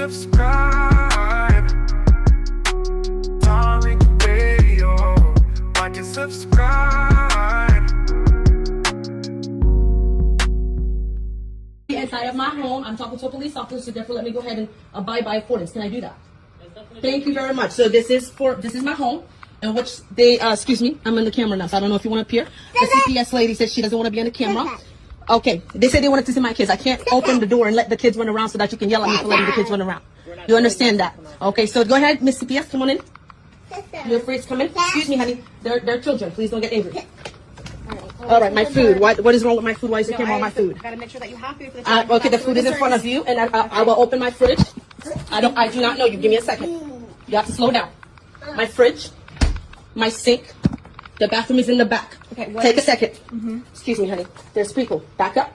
subscribe. Tariq Radio. Like and subscribe. Inside of my home, I'm talking to a police officer, so therefore let me go ahead and abide by affordance. Can I do that? Thank you very much. So this is my home, in which they excuse me, I'm on the camera now, so I don't know if you want to appear. The CPS lady says she doesn't want to be on the camera. Okay, they said they wanted to see my kids. I can't open the door and let the kids run around so that you can yell at me for letting the kids run around. You understand that? Okay, so go ahead, Miss CPS, come on in. You're free to come in. Excuse me, honey. They're children. Please don't get angry. All right, my food. What is wrong with my food? Why is the camera on my food? Gotta make sure that you have food for the children. Okay, the food is in front of you, and I will open my fridge. I do not know you. Give me a second. You have to slow down. My fridge, my sink, the bathroom is in the back. Okay, take a second. Excuse me, honey. There's people. Back up.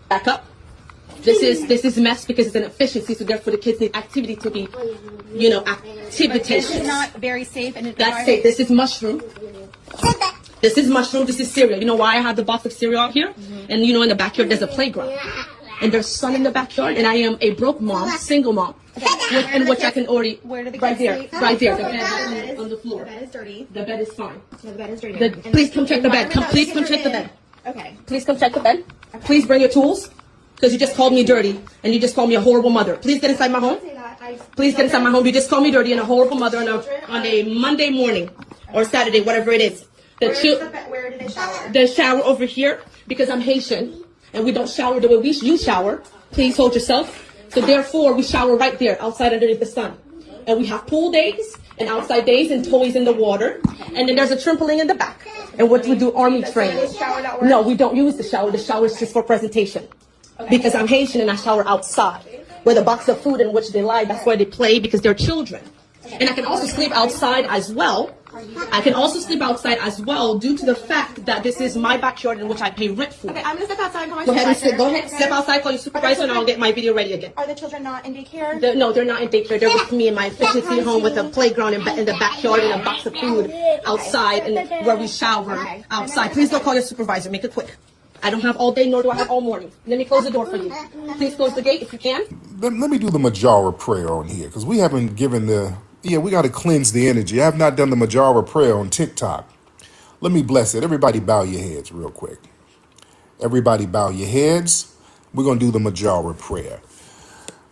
Back up. This is mess because it's an efficiency, so therefore the kids need activity to be, activity. This is not very safe. And that's safe. This is mushroom. This is mushroom. This is cereal. You know why I have the box of cereal out here? And in the backyard there's a playground. And there's sun in the backyard, and I am a broke mom, single mom, in which I can already. Where do the kids sleep? Right there. The bed on the floor. The bed is dirty. The bed is fine. No, the bed is dirty. Please come check the bed. Please come check the bed. Okay. Please come check the bed. Please bring your tools, because you just called me dirty, and you just called me a horrible mother. Please get inside my home. Please get inside my home. You just called me dirty and a horrible mother on a Monday morning or Saturday, whatever it is. Where do they shower? The shower over here, because I'm Haitian and we don't shower the way you shower. Please hold yourself. So therefore, we shower right there, outside underneath the sun. And we have pool days and outside days and toys in the water. And then there's a trampoline in the back. And what we do, army training. No, we don't use the shower. The shower is just for presentation. Because I'm Haitian and I shower outside with a box of food in which they lie. That's why they play, because they're children. And I can also sleep outside as well. Due to the fact that this is my backyard in which I pay rent for. Okay, I'm going to step outside and call my supervisor. Go ahead, step outside, call your supervisor, and I'll get my video ready again. Are the children not in daycare? No, they're not in daycare. They're with me in my efficiency home with a playground in the backyard and a box of food outside, and where we shower outside. Please don't call your supervisor. Make it quick. I don't have all day, nor do I have all morning. Let me close the door for you. Please close the gate if you can. Let me do the Majara prayer on here, because we haven't given we got to cleanse the energy. I have not done the Majara prayer on TikTok. Let me bless it. Everybody bow your heads real quick. Everybody bow your heads. We're going to do the Majara prayer.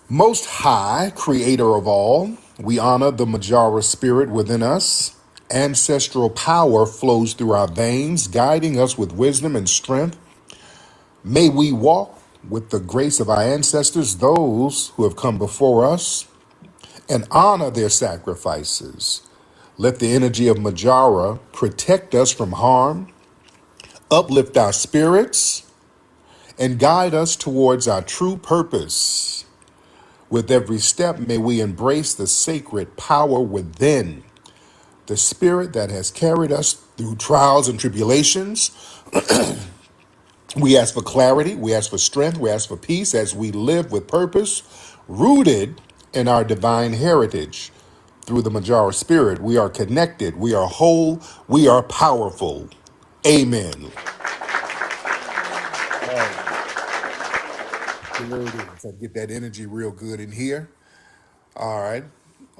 Most High, Creator of all, we honor the Majara spirit within us. Ancestral power flows through our veins, guiding us with wisdom and strength. May we walk with the grace of our ancestors, those who have come before us, and honor their sacrifices. Let the energy of Majara protect us from harm, uplift our spirits, and guide us towards our true purpose. With every step, may we embrace the sacred power within, the spirit that has carried us through trials and tribulations. We ask for clarity, we ask for strength, we ask for peace as we live with purpose, rooted in our divine heritage. Through the Majara spirit, we are connected, we are whole, we are powerful. Amen. There it is. I get that energy real good in here. All right.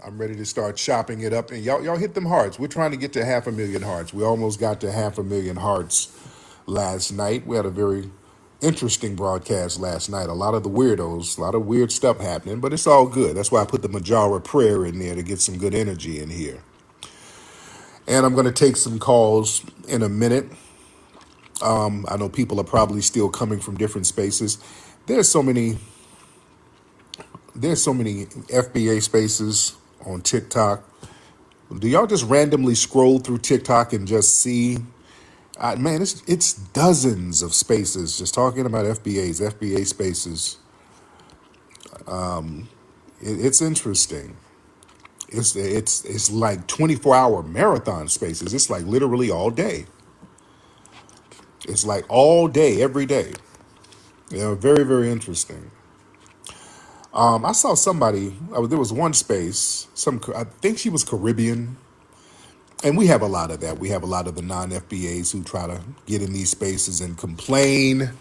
I'm ready to start chopping it up. And y'all hit them hearts. We're trying to get to 500,000 hearts. We almost got to 500,000 hearts last night. We had a very interesting broadcast last night. A lot of the weirdos, a lot of weird stuff happening, but it's all good. That's why I put the Majara prayer in there, to get some good energy in here. And I'm going to take some calls in a minute. I know people are probably still coming from different spaces. There's so many FBA spaces on TikTok. Do y'all just randomly scroll through TikTok and just see? Man, it's dozens of spaces just talking about FBA spaces. It's interesting. It's like 24-hour marathon spaces. It's like literally all day. It's like all day, every day. Very, very interesting. I saw somebody, there was one space, I think she was Caribbean. And we have a lot of that. We have a lot of the non-FBAs who try to get in these spaces and complain.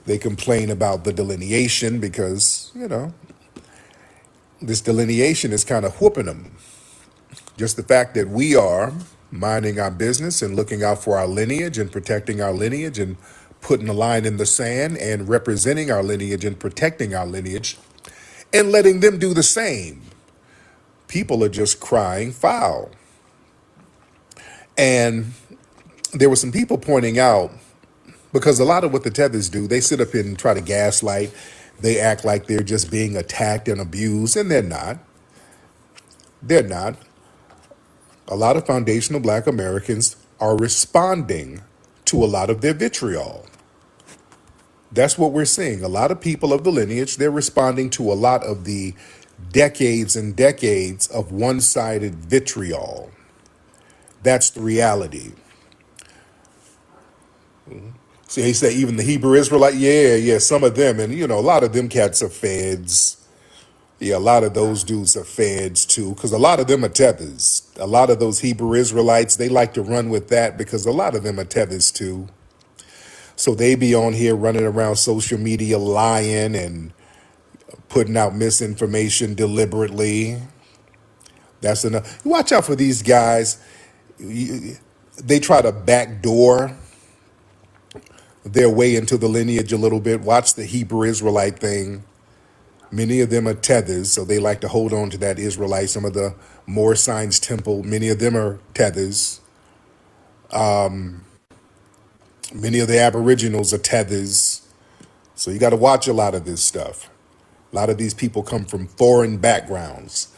They complain about the delineation because, this delineation is kind of whooping them. Just the fact that we are minding our business and looking out for our lineage and protecting our lineage and putting a line in the sand and representing our lineage and protecting our lineage and letting them do the same. People are just crying foul. And there were some people pointing out, because a lot of what the tethers do, they sit up and try to gaslight. They act like they're just being attacked and abused, and they're not. They're not. A lot of foundational Black Americans are responding to a lot of their vitriol. That's what we're seeing. A lot of people of the lineage, they're responding to a lot of the decades and decades of one-sided vitriol. That's the reality. See, he said even the Hebrew Israelite, yeah, some of them, and a lot of them cats are feds. Yeah, a lot of those dudes are feds too, because a lot of them are tethers. A lot of those Hebrew Israelites, they like to run with that because a lot of them are tethers too. So they be on here running around social media lying and putting out misinformation deliberately. That's enough. Watch out for these guys. They try to backdoor their way into the lineage a little bit. Watch the Hebrew Israelite thing. Many of them are tethers, so they like to hold on to that Israelite. Some of the Moor Signs Temple, many of them are tethers. Many of the Aboriginals are tethers. So you got to watch a lot of this stuff. A lot of these people come from foreign backgrounds.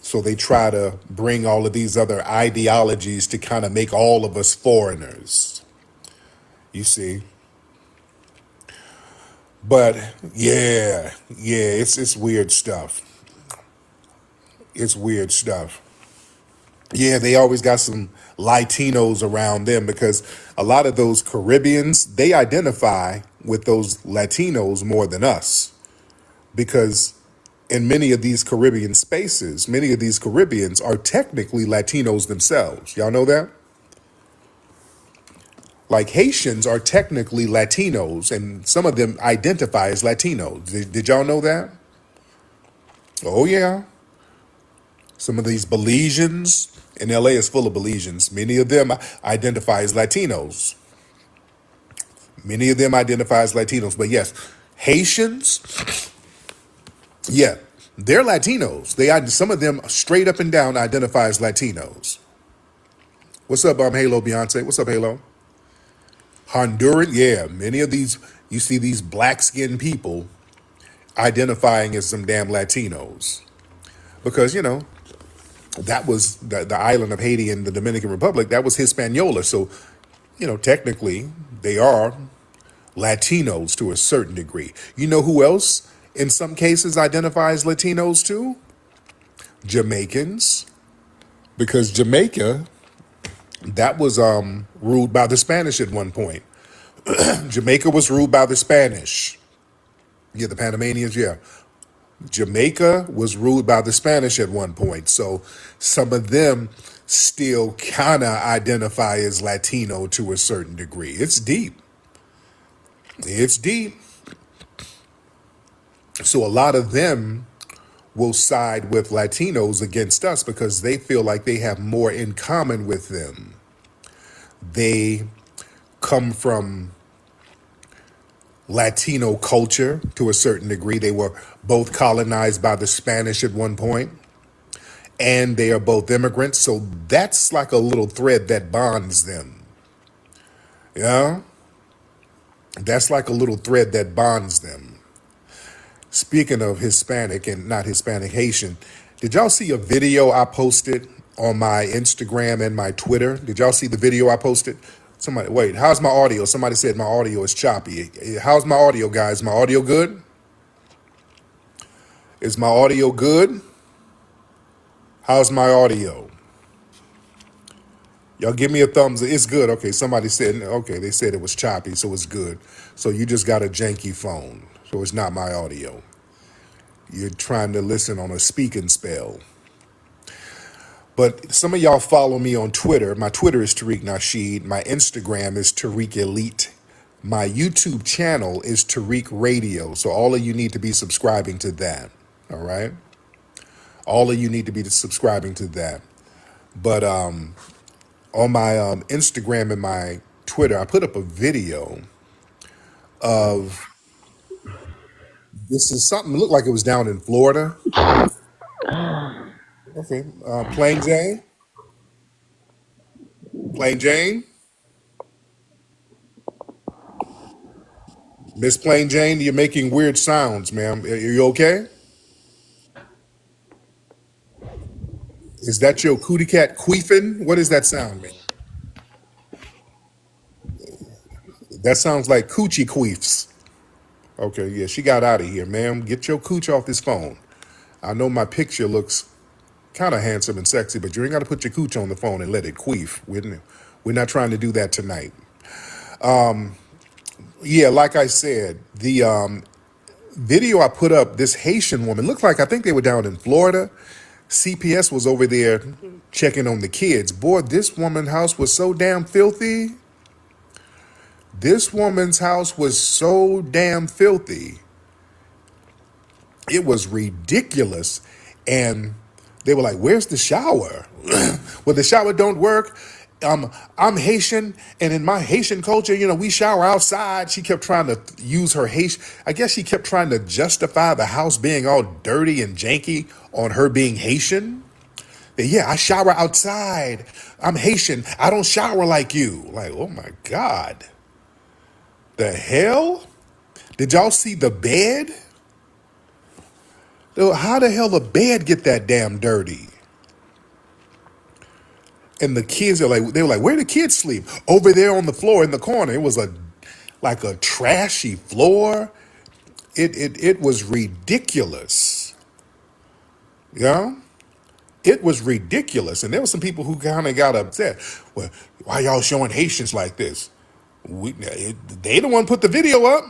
So they try to bring all of these other ideologies to kind of make all of us foreigners. You see? But yeah, it's weird stuff. It's weird stuff. Yeah, they always got some Latinos around them because a lot of those Caribbeans, they identify with those Latinos more than us. Because in many of these Caribbean spaces, many of these Caribbeans are technically Latinos themselves. Y'all know that? Like Haitians are technically Latinos, and some of them identify as Latinos. Did y'all know that? Oh, yeah. Some of these Belizeans, and LA is full of Belizeans. Many of them identify as Latinos. Many of them identify as Latinos. But yes, Haitians, yeah, they're Latinos. Some of them straight up and down identify as Latinos. What's up, Halo Beyonce? What's up, Halo? Honduran, yeah, many of these, you see these black-skinned people identifying as some damn Latinos. Because, that was the island of Haiti and the Dominican Republic, that was Hispaniola. So, technically, they are Latinos to a certain degree. You know who else, in some cases, identifies Latinos too? Jamaicans. Because Jamaica, that was ruled by the Spanish at one point. Jamaica was ruled by the Spanish. Yeah, the Panamanians, yeah. Jamaica was ruled by the Spanish at one point. So some of them still kind of identify as Latino to a certain degree. It's deep. It's deep. So a lot of them will side with Latinos against us because they feel like they have more in common with them. They come from Latino culture to a certain degree. They were both colonized by the Spanish at one point, and they are both immigrants. So that's like a little thread that bonds them. Yeah? That's like a little thread that bonds them. Speaking of Hispanic and not Hispanic, Haitian, did y'all see a video I posted on my Instagram and my Twitter? Did y'all see the video I posted? Somebody, wait, how's my audio? Somebody said my audio is choppy. How's my audio, guys? My audio good? Is my audio good? How's my audio? Y'all give me a thumbs. It's good. Okay, somebody said, okay, they said it was choppy, so it's good. So you just got a janky phone. So it's not my audio. You're trying to listen on a speaking spell. But some of y'all follow me on Twitter. My Twitter is Tariq Nasheed. My Instagram is Tariq Elite. My YouTube channel is Tariq Radio. So all of you need to be subscribing to that. All right. All of you need to be subscribing to that. But on my Instagram and my Twitter, I put up a video of this is something looked like it was down in Florida. Okay, Plain Jane, Miss Plain Jane, you're making weird sounds, ma'am. Are you okay? Is that your cootie cat queefing? What does that sound, man? That sounds like coochie queefs. Okay, yeah, she got out of here, ma'am. Get your cooch off this phone. I know my picture looks kind of handsome and sexy, but you ain't got to put your cooch on the phone and let it queef. We're not trying to do that tonight. Yeah, like I said, the video I put up, this Haitian woman looked like I think they were down in Florida. CPS was over there checking on the kids. Boy, this woman's house was so damn filthy. This woman's house was so damn filthy. It was ridiculous. And they were like, where's the shower? Well, the shower don't work. I'm Haitian, and in my Haitian culture, we shower outside. She kept trying to use her Haitian. I guess she kept trying to justify the house being all dirty and janky on her being Haitian. Yeah, I shower outside. I'm Haitian. I don't shower like you. Like, oh my God. The hell? Did y'all see the bed? How the hell the bed get that damn dirty? And the kids they were like, where the kids sleep? Over there on the floor in the corner. It was like a trashy floor. It was ridiculous. Yeah? It was ridiculous. And there were some people who kind of got upset. Well, why y'all showing Haitians like this? They the one put the video up.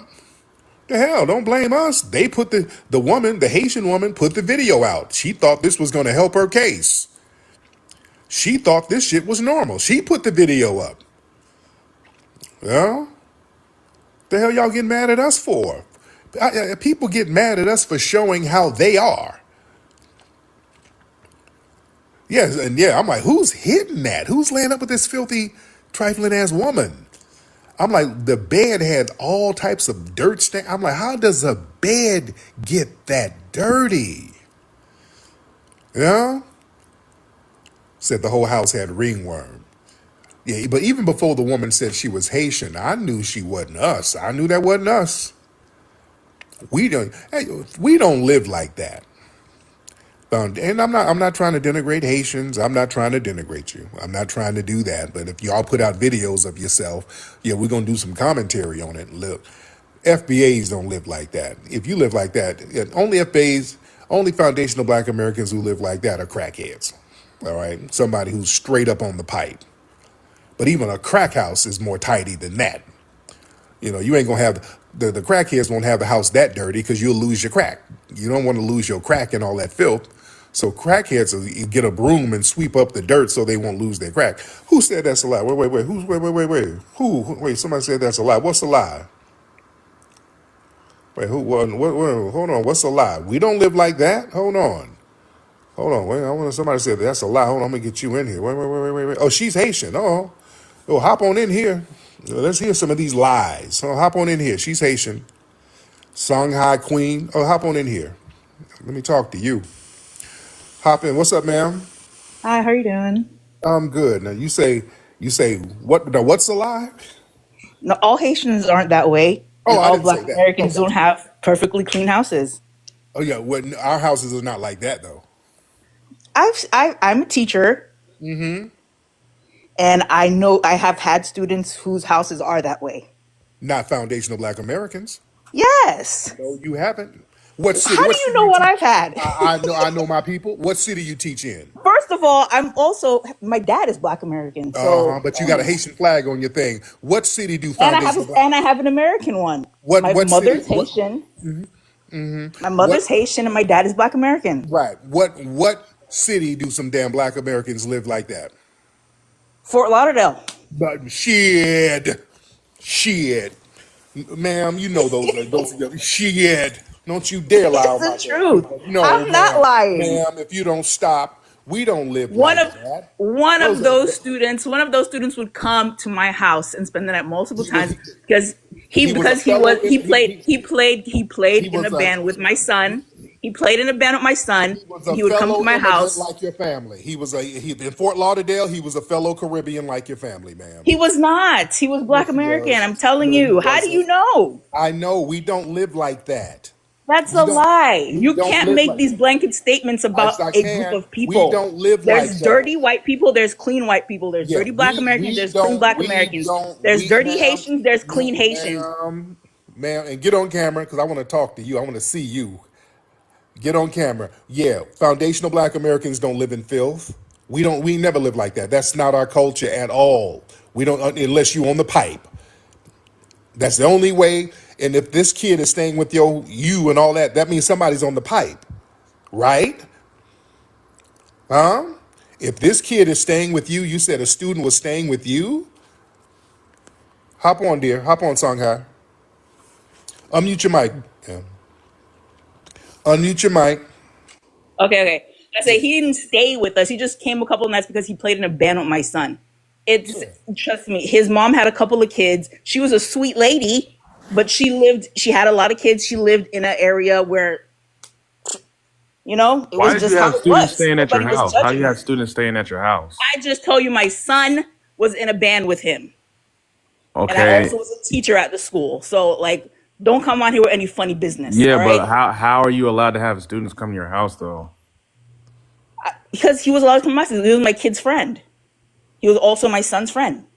The hell, don't blame us. They put the woman, the Haitian woman, put the video out. She thought this was going to help her case. She thought this shit was normal. She put the video up. Yeah? The hell y'all getting mad at us for? People get mad at us for showing how they are. Yes, and yeah, I'm like, who's hitting that? Who's laying up with this filthy, trifling ass woman? I'm like, the bed had all types of dirt stain. I'm like, how does a bed get that dirty? Yeah? Said the whole house had ringworm. Yeah, but even before the woman said she was Haitian, I knew she wasn't us. I knew that wasn't us. We don't live like that. And I'm not trying to denigrate Haitians. I'm not trying to denigrate you. I'm not trying to do that. But if y'all put out videos of yourself, yeah, we're gonna do some commentary on it. Look, FBAs don't live like that. If you live like that, only FBAs, only foundational Black Americans who live like that are crackheads. All right, somebody who's straight up on the pipe. But even a crack house is more tidy than that. You ain't gonna have the crackheads won't have the house that dirty because you'll lose your crack. You don't want to lose your crack and all that filth. So crackheads will get a broom and sweep up the dirt so they won't lose their crack. Who said that's a lie? Wait. Who? Wait, somebody said that's a lie. What's a lie? Wait, who? What, hold on. What's a lie? We don't live like that. Hold on. Wait, I want somebody said that's a lie. Hold on, I'm gonna get you in here. Wait. Oh, she's Haitian. Oh, hop on in here. Let's hear some of these lies. Oh, hop on in here. She's Haitian. Songhai Queen. Oh, hop on in here. Let me talk to you. Hop in. What's up, ma'am? Hi, how you doing? I'm good. Now you say what? Now what's a lie? No, all Haitians aren't that way, Oh, and I all didn't Black say that. Americans Okay. don't have perfectly clean houses. Oh yeah. Well, our houses are not like that though. I'm a teacher, and I know I have had students whose houses are that way. Not foundational Black Americans. Yes. No, you haven't. What city? How do What you city know you what teach? I've had? I know my people. What city you teach in? First of all, my dad is Black American, so But you got a Haitian flag on your thing. What city do and I have foundational Black? and I have an American one. My What city? mother's Haitian. My What? mother's Haitian, and my dad is Black American. Right. What city do some damn Black Americans live like that? Fort Lauderdale. But shit, ma'am, you know those shit. Don't you dare lie It's about the that. truth. No, I'm not lying. ma'am, if you don't stop, we don't live One like of that. one Those of are, those students, one of those students would come to my house and spend the night multiple he was times because he he was a because he was fellow he played he in a was a band with my son. He played in a band with my son, he was and a he would come to fellow my immigrant house. like your family. He in Fort Lauderdale, he was a fellow Caribbean like your family, ma'am. He was not. He was Black Yes, he American. was. I'm telling No, he you. How do you wasn't. know? I know we don't live like that. That's We a don't lie. we You don't can't live make like these blanket statements as about I a group can. of We people. don't live like There's that. dirty white people, there's clean white people, there's Yeah, dirty Black Americans, there's clean Black Americans. There's dirty ma'am, Haitians, there's clean Haitians. ma'am, and get on camera because I want to talk to you. I want to see you. Get on camera. Yeah, foundational Black Americans don't live in filth. We never live like that. That's not our culture at all. We don't unless you on the pipe. That's the only way. And if this kid is staying with you and all that, that means somebody's on the pipe, right? Huh? If this kid is staying with you, you said a student was staying with you. Hop on, dear. Hop on, Songhai. Unmute your mic. Yeah. Unmute your mic. Okay. I say he didn't stay with us. He just came a couple of nights because he played in a band with my son. It's trust me, his mom had a couple of kids. She was a sweet lady, but she had a lot of kids. She lived in an area where, it Why was did just you how have it students was. staying at your Nobody was house? How judging you have her. students staying at your house? I just told you my son was in a band with him. And I Okay. also was a teacher at the school. So like don't come on here with any funny business. Yeah, All but right. how are you allowed to have students come to your house though? Because he was allowed to come to my school. He was my kid's friend. He was also my son's friend.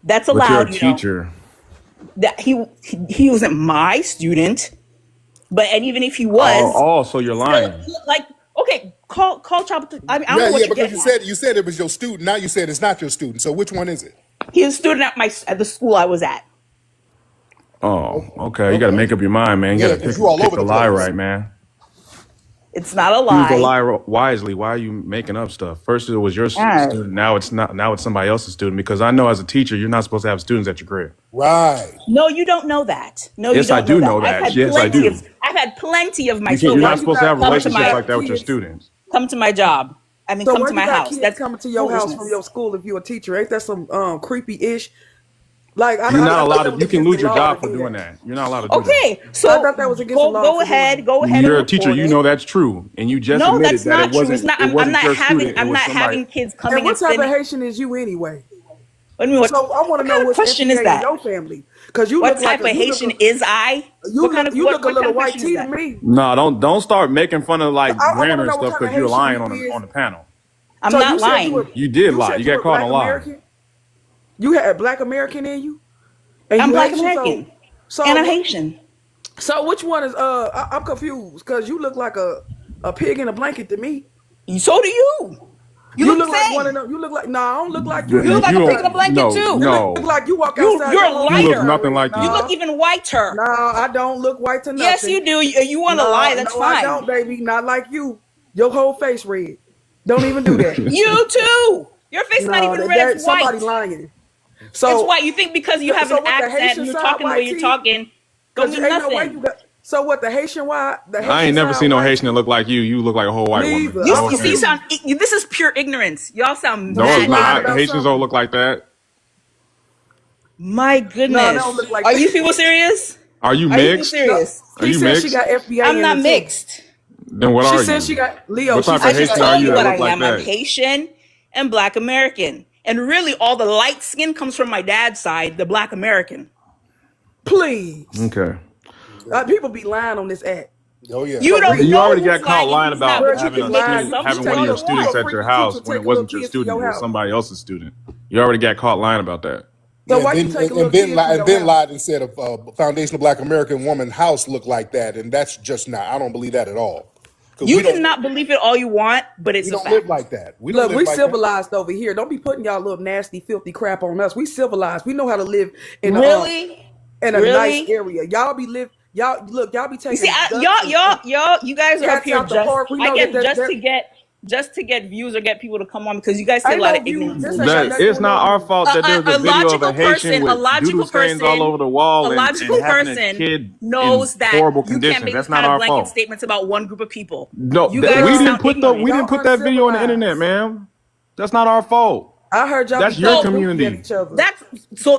That's But you're a allowed, teacher. that he wasn't my student, and even if he Oh, was, so you're still, lying. like, okay, call Chop. I mean, I don't Yeah, know what yeah, you're because getting at. you said it was your student. Now you said it's not your student. So which one is it? He was a student at the school I was at. Oh, okay. You got to Okay. make up your mind, man. You Yeah, got to because you all pick over the the lie place. right, man. It's not a Choose the lie. lie wisely. Why are you making up stuff? First it was your Yeah. student. Now it's not. Now it's somebody else's student. Because I know as a teacher, you're not supposed to have students at your crib. Right. No, you don't know that. No, you Yes, I don't do know know that. that. Yes, I do. I've had plenty of my You can't. You're not students supposed to have come to relationships my like that with your kids? students. come to my job. I mean, So come why to you my got house. kids That's coming to your house from foolishness. your school if you're a teacher? Ain't that some creepy-ish? Like You're not I thought allowed that to. was You can against lose the your law job to for do doing that. that. You're not allowed to do that. Okay, so I thought that was against the law go for doing ahead, that. go ahead You're and a teacher. report You it. know that's true, and you just No, admitted that's that not it true. wasn't. It's not. It wasn't I'm your not having. student. It I'm was not somebody. having kids And coming and what type of spending. Haitian is you anyway? What do you mean? So I want What to know kind of what's question is FBA in that? your family, because you What look like type of you look Haitian is I? What kind of you look a what kind little of white question is tea to that? me. No, don't start making fun of like I want grammar to and know what stuff kind of because you're Haitian lying you on is. the panel. I'm So not you said you were lying. You did lie. said You you got were caught Black on lying. American. You had Black American in you, and I'm you Black Haitian. American So and I'm Haitian. so which one is I'm confused because you look like a pig in a blanket to me. So do you. You You look look the like same. one of them. You look like I don't look like You look like a pig in a don't. blanket No, too. no. Look like you walk You- outside. you're your whole lighter. You face look nothing red. like You you. look even whiter. No, I don't look white to nothing. Yes, you do. You want to No, lie? That's no, I fine. don't, baby. Not like you. Your whole face red. Don't even do that. You too. Your face is not even red. It's white. somebody lying. So It's white. You think because you have so an what, the accent Haitian and you're side talking the way white you're tea? talking, don't Because mean ain't no way nothing. you got. So what the Haitian white? The Haitian I ain't never side seen no white Haitian that look like you. You look like a whole white Me woman. either. No You see, Okay. offense. this is pure ignorance. Y'all sound No, mad it's lying not. about Haitians something. don't look like that. My goodness. No, they don't look like Are that. you people serious? Are you Are you being mixed? serious? Are She you said mixed? she got FBI. I'm in not it, too. mixed. Then what She are said you? she got Leo. What She type said of I she just Haitian got are told you you that what I look like am. I'm that? Haitian and Black American. And really, all the light skin comes from my dad's side, the Black American. Please. Okay. People be lying on this app. Oh yeah. You don't You know already who's got caught lying who's not, about but you having can a make lying. student, You having assumptions one all of you your take students want. a at your freaky house teacher, when it take a little wasn't your kids to student. your It was house. somebody else's student. You already got caught lying about that. So Yeah, why you and take a then, little and then, kid li- to and your then house? lied and said a foundational Black American woman house looked like that, and that's just not. I don't believe that at all. Because You can not believe it all you want, but it's we a don't live fact. like that. We don't Look, live we like that. civilized over here. Don't be putting y'all little nasty, filthy crap on us. We civilized. We know how to live in Really? a nice Really? area. Y'all be y'all be You taking see, ducks and you guys are up cats here out the just. park. We I know get that just to get just to get views or get people to come on because you guys say a Ain't lot no of views. ignorant This bullshit. ain't got That nothing it's to not do our with no fault that there's a video of a Haitian with doodle stains all over the wall and having a kid knows in that horrible you can't conditions. make That's this not kind of our blanket fault. statements about one group of people. No, You guys we just didn't sound ignorant. put that video on the internet, uncivilized. ma'am. That's not our fault. I heard y'all That's be your throwing dookies at community. each other.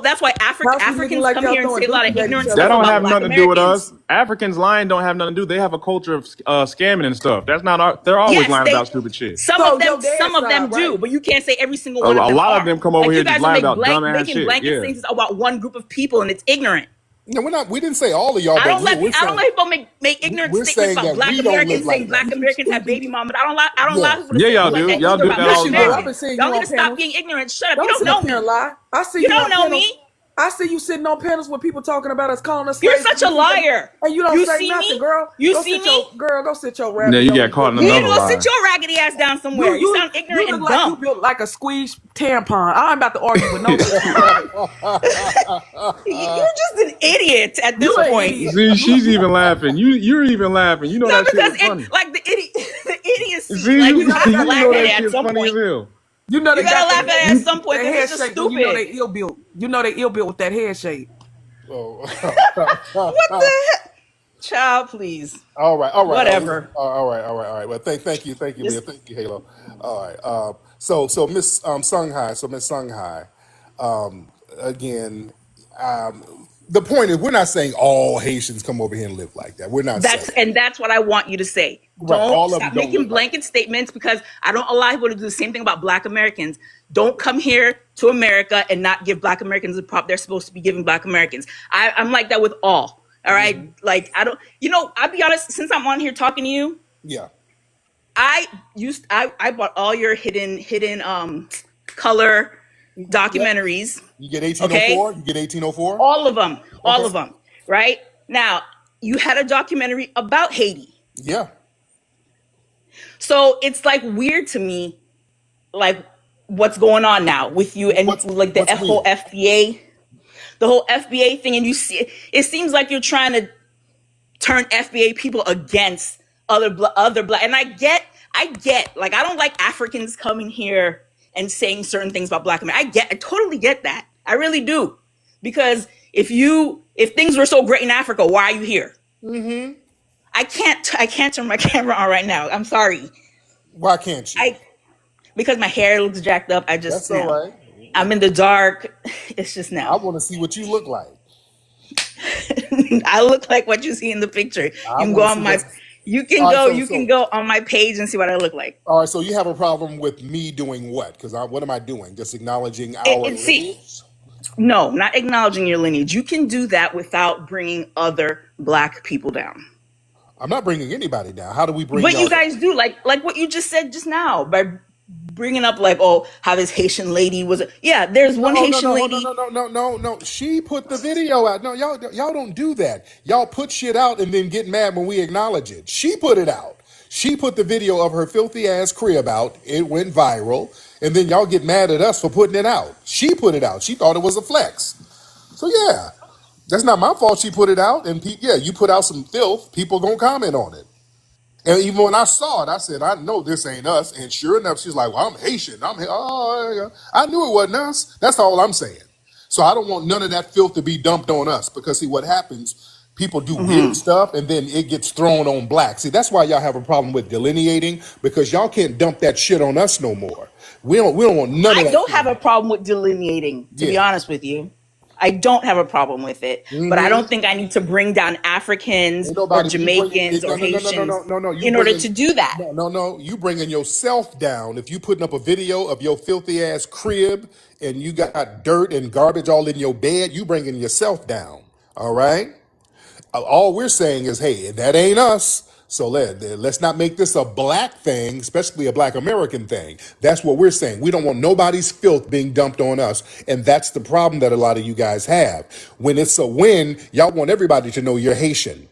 That's why Constantly looking Africans like come y'all here and throwing say a lot of dookies at each ignorant other. That stuff don't about have Black nothing to do with Americans. us. Africans lying don't have nothing to do. They have a culture of scamming and stuff. That's not our. They're always Yes, lying about stupid shit. some So of them your dad side, do, right? but you can't say every single A one of them lot of are. them come over Like here you just guys are lying about dumbass making shit. blanket Yeah. statements about one group of people, and it's ignorant. No, we didn't say all of y'all, I but don't let we're saying people make ignorant we're statements saying about that Black we don't live Americans, like saying that. Black Americans have baby mamas. I don't allow Yeah. people to Yeah, say y'all things like do. that Y'all either do about that Black all the Yes, you do. I've time. been Americans. seeing Y'all you need on to stop panels. being ignorant. Shut up. You Don't don't sit know up here and me. lie. I see You you don't on know panels. me. I see you sitting on panels with people talking about us, calling us You're slaves, such a liar. and you don't You say see nothing, me? girl. You Go see sit your me? go sit your Then raggedy you get old caught in butt You need to another go lie. sit your raggedy ass down somewhere. You sound ignorant you look and like you dumb. built like a squeezed tampon. I'm about to argue with no bitch. You're just an idiot at this You an point. idiot. See, she's even laughing. You're even laughing. You know No, that shit because was funny. like the idiocy. See, Like you you have to laugh know at that it at shit's some funny as point. hell. You know they You gotta got laugh at it at some point that because head it's just shape, and you know stupid. they ill built. You know they ill built with that head shape. Oh. What the heck? Child, please. All right. Whatever. All right. Well, thank you, Leah. Just Thank you, Halo. All right. So Miss Miss Sung Hai, again, the point is we're not saying all Haitians come over here and live like that. We're not saying that's what I want you to say. right. Don't All of them stop don't making live like blanket statements because I don't allow people to do the same thing about Black Americans. Don't come here to America and not give Black Americans the prop they're supposed to be giving Black Americans. I'm like that with all. All right. Like I don't. I'll be honest. Since I'm on here talking to you, yeah. I bought all your hidden color Yeah. documentaries. You get Okay. 1804. You get 1804. All of them. All Okay. of them. Right now, you had a documentary about Haiti. Yeah. So it's like weird to me, like what's going on now with you and like the What's whole weird? FBA thing, and you see, it seems like you're trying to turn FBA people against other black. And I get, like I don't like Africans coming here and saying certain things about Black America. I totally get that. I really do, because if things were so great in Africa, why are you here? Mm-hmm. I can't turn my camera on right now. I'm sorry. Why can't you? Because my hair looks jacked up. That's all right. I'm in the dark. It's just I now. want to see what you look like. I look like what you see in the picture. You I can go want to on see my what's. you can All right. go So you can go on my page and see what I look like. all right. So you have a problem with me doing what? Because what am I doing? Just acknowledging our See, lineage? no, not acknowledging your lineage. You can do that without bringing other Black people down. I'm not bringing anybody down. How do we bring But y'all you down? guys do, like what you just said just now by bringing up like, oh, how this Haitian lady was. There's one No, Haitian lady. no. She put the video out. No, y'all don't do that. Y'all put shit out and then get mad when we acknowledge it. She put it out. She put the video of her filthy ass crib out. It went viral. And then y'all get mad at us for putting it out. She put it out. She thought it was a flex. So yeah, that's not my fault she put it out. And you put out some filth, people gonna comment on it. And even when I saw it, I said, I know this ain't us. And sure enough, she's like, well, I'm Haitian. Oh, yeah. I knew it wasn't us. That's all I'm saying. So I don't want none of that filth to be dumped on us because, see, what happens, people do weird stuff and then it gets thrown on black. See, that's why y'all have a problem with delineating because y'all can't dump that shit on us no more. We don't want none of I that. don't have a problem with delineating, to be Yeah. honest with you. I don't have a problem with it. But I don't think I need to bring down Africans Ain't or nobody you bringing Jamaicans or Haitians no. You in order bringing to do that. no. You bringing yourself down if you putting up a video of your filthy ass crib and you got dirt and garbage all in your bed. You bringing yourself down. All right. All we're saying is, hey, that ain't us. So let's not make this a black thing, especially a Black American thing. That's what we're saying. We don't want nobody's filth being dumped on us. And that's the problem that a lot of you guys have. When it's a win, y'all want everybody to know you're Haitian.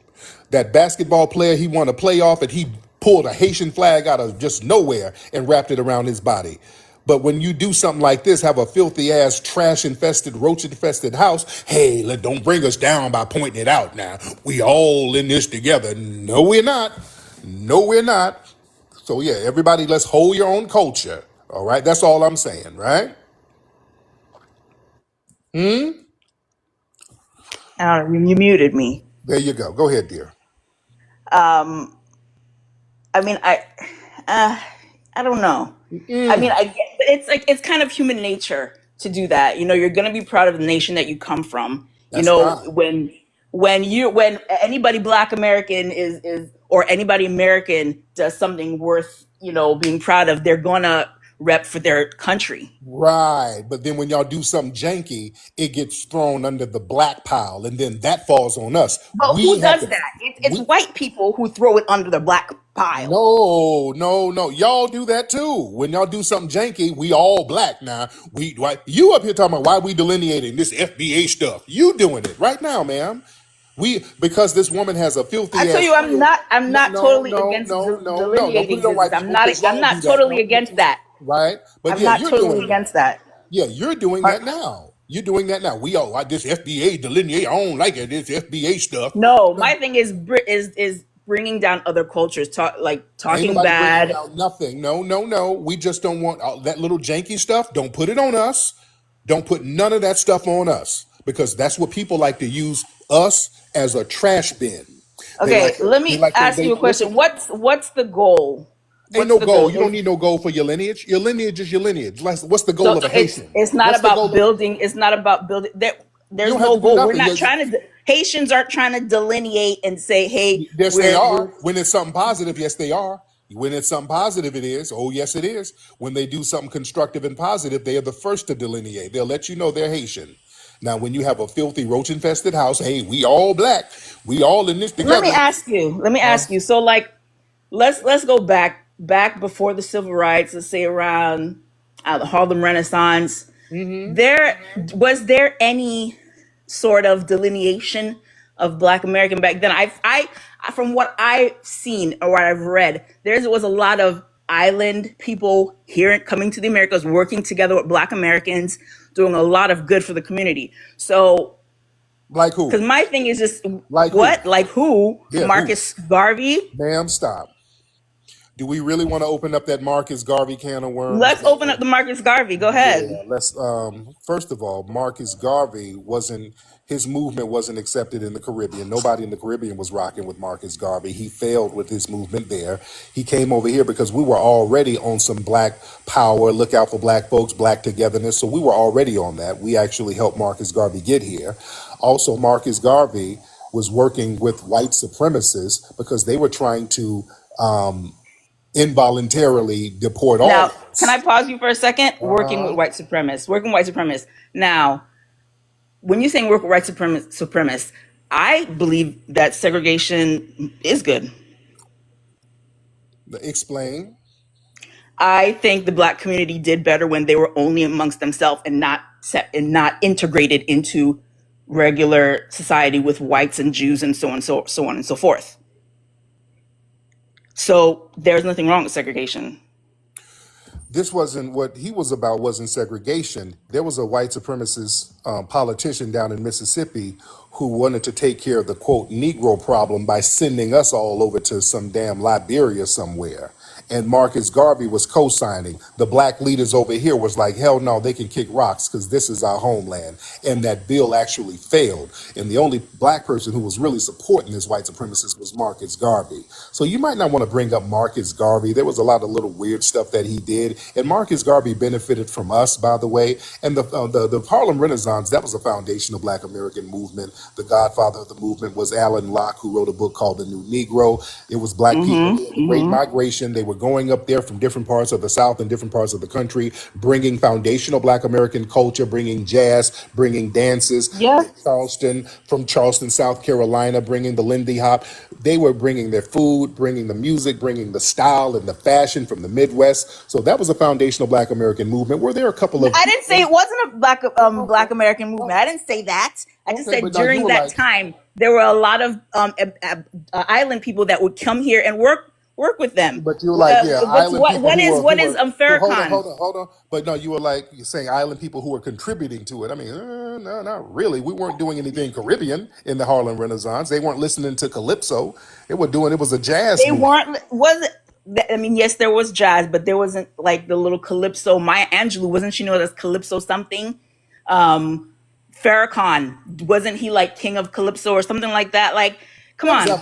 That basketball player, he won a playoff and he pulled a Haitian flag out of just nowhere and wrapped it around his body. But when you do something like this, have a filthy ass, trash infested, roach infested house, hey, don't bring us down by pointing it out now. We all in this together. No, we're not. No, we're not. So yeah, everybody, let's hold your own culture. All right, that's all I'm saying, right? I don't know, you muted me. There you go. Go ahead, dear. Um, I mean, uh, I don't know. I mean, I get, but it's like it's kind of human nature to do that. You know, you're gonna be proud of the nation that you come from. You That's know, fine. when anybody Black American is or anybody American does something worth being proud of, they're gonna rep for their country. Right, but then when y'all do something janky, it gets thrown under the black pile, and then that falls on us. But We who have does to. that? It's We white people who throw it under the black pile. no, no, no. Y'all do that too. When y'all do something janky, we all black now. You up here talking about why we delineating this FBA stuff. You doing it right now, ma'am. Because this woman has a I filthy tell ass you, I'm spirit. not. I'm No, not no, totally no, against no, no, no. Don't put delineating it on white business. people because I'm y'all do not that. totally No, against that. right? But I'm yeah, not you're totally doing that. against that. Yeah, you're doing Or- that now. You're doing that now. We all like this FBA delineate. I don't like it. This FBA stuff. No, my thing is bringing down other cultures, Ain't talking nobody bringing bad. down nothing. No, no, no. We just don't want all that little janky stuff. Don't put it on us. Don't put none of that stuff on us because that's what people like to use us as a trash bin. They like Okay, to. let They me like to. ask They you a listen. question. What's the goal? Ain't What's no the goal? goal. You don't need no goal for your lineage. Your lineage is your lineage. What's the goal So of a it's Haitian? it's not What's the about goal of? building. It's not about building. You There's don't have no to do goal. We're nothing. not trying to. Haitians aren't trying to delineate and say, "Hey, Yes, they we're." are. When it's something positive, yes, they are. When it's something positive, it is. Oh, yes, it is. When they do something constructive and positive, they are the first to delineate. They'll let you know they're Haitian. Now, when you have a filthy roach infested house, hey, we all black. We all in this Let me together. ask you. Let me ask you. So, like, let's go back before the civil rights. Let's say around the Harlem Renaissance. There was there any sort of delineation of Black American back then? I from what I've seen or what I've read, there was a lot of island people here coming to the Americas, working together with Black Americans, doing a lot of good for the community. So, Like because who? my thing is just Like who? what, like who? Yeah, who? Marcus Garvey. Ma'am, stop. Do we really want to open up that Marcus Garvey can of worms? Let's open up the Marcus Garvey. Go ahead. Yeah, let's first of all, Marcus Garvey wasn't his movement wasn't accepted in the Caribbean. Nobody in the Caribbean was rocking with Marcus Garvey. He failed with his movement there. He came over here because we were already on some black power, look out for black folks, black togetherness. So we were already on that. We actually helped Marcus Garvey get here. Also, Marcus Garvey was working with white supremacists because they were trying to involuntarily deport all Now, of can I us. pause you for a second? Working with Uh-huh. white supremacists. Working with white supremacists. Now, when you saying work with white supremacists, I believe that segregation is good. Explain. I think the Black community did better when they were only amongst themselves and not integrated into regular society with whites and Jews and so on and so forth. So there's nothing wrong with segregation. This wasn't what he was about, wasn't segregation. There was a white supremacist politician down in Mississippi who wanted to take care of the quote Negro problem by sending us all over to some damn Liberia somewhere. And Marcus Garvey was co-signing. The black leaders over here was like, hell no, they can kick rocks because this is our homeland. And that bill actually failed. And the only black person who was really supporting this white supremacist was Marcus Garvey. So you might not want to bring up Marcus Garvey. There was a lot of little weird stuff that he did. And Marcus Garvey benefited from us, by the way. And the Harlem Renaissance, that was a foundation of Black American movement. The godfather of the movement was Alan Locke, who wrote a book called The New Negro. It was black people in the Great Migration. They were going up there from different parts of the South and different parts of the country, bringing foundational Black American culture, bringing jazz, bringing dances. Yes. From Charleston, South Carolina, bringing the Lindy Hop. They were bringing their food, bringing the music, bringing the style and the fashion from the Midwest. So that was a foundational Black American movement. Were there a couple of I didn't say it wasn't a Black American movement. I didn't say that. I just Okay, said but now you during were that like, time there were a lot of island people that would come here and work with them. but you were like, yeah, island people What who is were, what who is were, well, Farrakhan? hold on. But no, you were like, you're saying island people who were contributing to it. I mean, no, not really. We weren't doing anything Caribbean in the Harlem Renaissance. They weren't listening to Calypso. It was a jazz They movement. weren't. Was it? I mean, yes, there was jazz, but there wasn't like the little calypso. Maya Angelou, wasn't she known as calypso something? Farrakhan, wasn't he like king of calypso or something like that? Like, come That was on.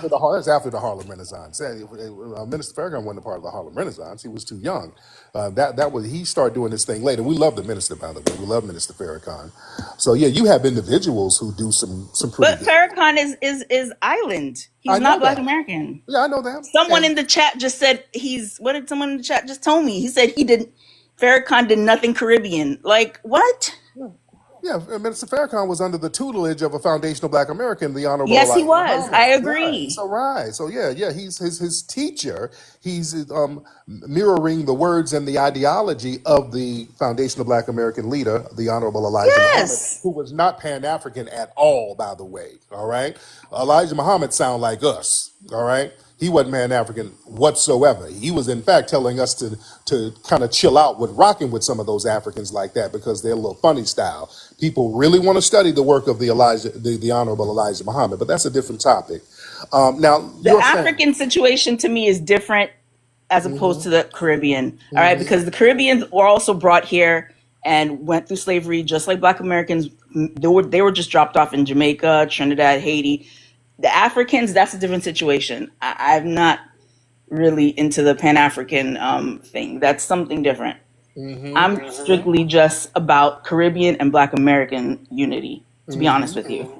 after the Harlem Renaissance. Minister Farrakhan wasn't a part of the Harlem Renaissance. He was too young. That was he started doing this thing later. We love the minister, by the way. We love Minister Farrakhan. So yeah, you have individuals who do some pretty But good. Farrakhan is island. I He's know not Black that. American. Yeah, I know that. Someone And in the chat just said what did someone in the chat just tell me? He said Farrakhan did nothing Caribbean. Like, what? yeah, Minister Farrakhan was under the tutelage of a foundational Black American, the Honorable Yes, he Elijah was. I Muhammad. agree. So yeah. He's his teacher. He's mirroring the words and the ideology of the foundational Black American leader, the Honorable Elijah Muhammad, Yes. who was not Pan African at all, by the way. All right, Elijah Muhammad sound like us. All right. He wasn't Pan African whatsoever. He was, in fact, telling us to kind of chill out with rocking with some of those Africans like that because they're a little funny style. People really want to study the work of the Honorable Elijah Muhammad, but that's a different topic. Now, The your family. African situation to me is different as opposed to the Caribbean. All right, because the Caribbeans were also brought here and went through slavery just like Black Americans. They were just dropped off in Jamaica, Trinidad, Haiti. The Africans, that's a different situation. I'm not really into the Pan-African thing. That's something different. I'm strictly just about Caribbean and Black American unity, to be honest with you.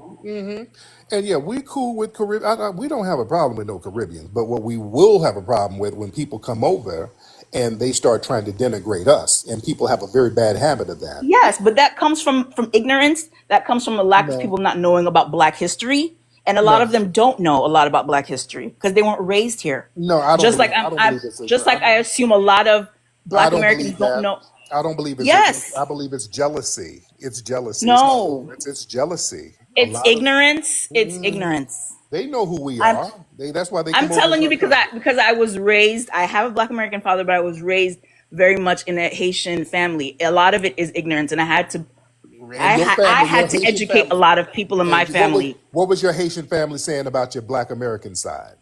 And yeah, we cool with Caribbean. We don't have a problem with no Caribbeans, but what we will have a problem with when people come over and they start trying to denigrate us, and people have a very bad habit of that. Yes, but that comes from ignorance. That comes from a lack of No, people not knowing about Black history. And a lot no, of them don't know a lot about Black history because they weren't raised here. no. I don't Just like believe. I don't I'm believe it's. just like I assume a lot of I Black don't Americans believe don't that. know. I don't believe it's ignorance. Yes, I believe it's jealousy. It's jealousy. It's not no, ignorance. It's jealousy. A it's lot of ignorance. It's ignorance. they know who we I'm are. That's why they I'm come over and telling you start because I was raised. I have a Black American father, but I was raised very much in a Haitian family. A lot of it is ignorance, and I had to and your I family, your had to Haitian educate a family. lot of people in my And family. what was your Haitian family saying about your Black American side?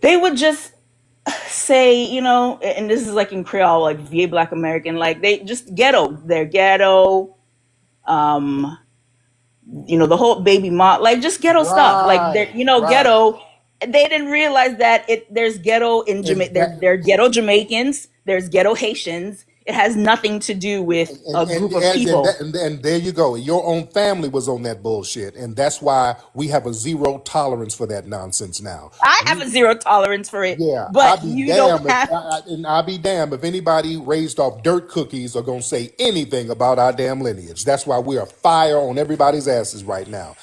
They would just say, and this is like in Creole, like VA Black American, like they just ghetto. They're ghetto. Um, the whole baby mom, like just ghetto stuff. Like they're, Right, right. ghetto. They didn't realize that there's ghetto in Jamaica. And that There are ghetto Jamaicans. There's ghetto Haitians. It has nothing to do with a group of people. and there you go. Your own family was on that bullshit, and that's why we have a zero tolerance for that nonsense now. I have a zero tolerance for it, Yeah, I'll but be you don't damned if have. and I'll be damned if anybody raised off dirt cookies are gonna say anything about our damn lineage. That's why we are fire on everybody's asses right now,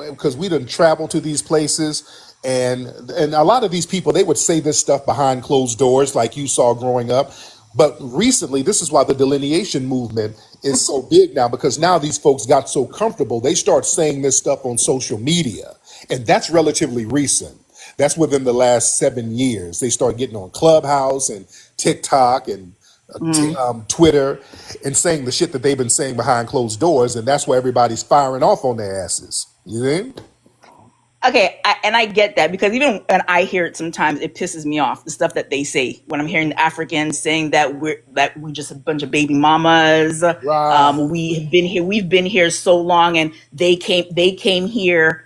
because we done travel to these places, and a lot of these people they would say this stuff behind closed doors, like you saw growing up. But recently, this is why the delineation movement is so big now, because now these folks got so comfortable, they start saying this stuff on social media. And that's relatively recent. That's within the last 7 years. They start getting on Clubhouse and TikTok and Twitter and saying the shit that they've been saying behind closed doors. And that's why everybody's firing off on their asses. You think? Okay, and I get that because even when I hear it, sometimes it pisses me off the stuff that they say when I'm hearing the Africans saying that we just a bunch of baby mamas. Right. We've been here so long, and they came here,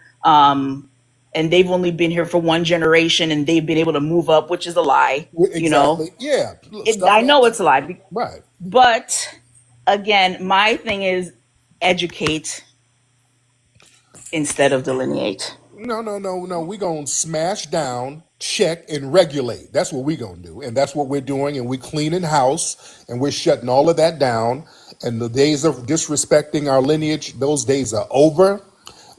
and they've only been here for one generation, and they've been able to move up, which is a lie. Exactly. Yeah. Stuff I like know that. it's a lie, Right. but again, my thing is educate instead of delineate. No. We're going to smash down, check, and regulate. That's what we're going to do. And that's what we're doing. And we're cleaning house and we're shutting all of that down. And the days of disrespecting our lineage, those days are over.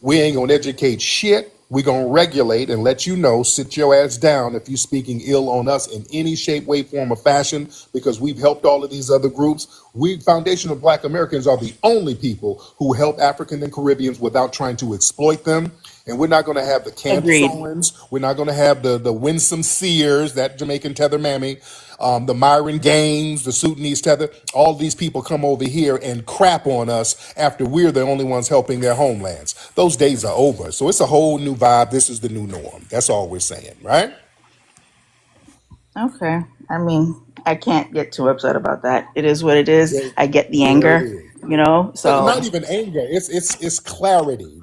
We ain't going to educate shit. We're going to regulate and let you know, sit your ass down if you're speaking ill on us in any shape, way, form, or fashion, because we've helped all of these other groups. We, Foundational Black Americans, are the only people who help African and Caribbeans without trying to exploit them. And we're not going to have the Candace Agreed. Owens. We're not going to have the Winsome Sears, that Jamaican tether mammy, the Myron Gaines, the Sudanese tether. All these people come over here and crap on us after we're the only ones helping their homelands. Those days are over. So it's a whole new vibe. This is the new norm. That's all we're saying, right? Okay. I mean, I can't get too upset about that. It is what it is. There, I get the there it anger, is. you know. Not So even anger. It's clarity.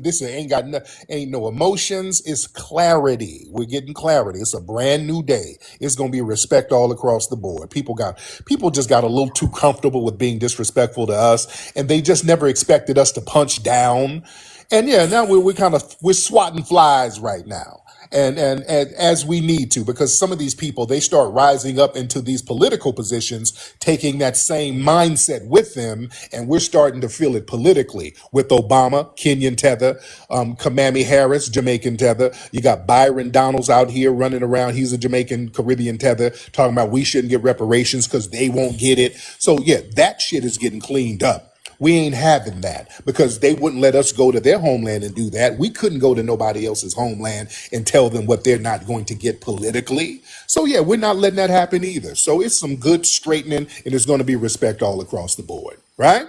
This ain't got no, ain't no emotions. It's clarity. We're getting clarity. It's a brand new day. It's gonna be respect all across the board. People just got a little too comfortable with being disrespectful to us, and they just never expected us to punch down. And yeah, now we're swatting flies right now. And as we need to, because some of these people, they start rising up into these political positions, taking that same mindset with them, and we're starting to feel it politically with Obama, Kenyan tether, Kamami Harris, Jamaican tether. You got Byron Donalds out here running around. He's a Jamaican Caribbean tether, talking about we shouldn't get reparations because they won't get it. So yeah, that shit is getting cleaned up. We ain't having that because they wouldn't let us go to their homeland and do that. We couldn't go to nobody else's homeland and tell them what they're not going to get politically. So yeah, we're not letting that happen either. So it's some good straightening, and there's going to be respect all across the board, right?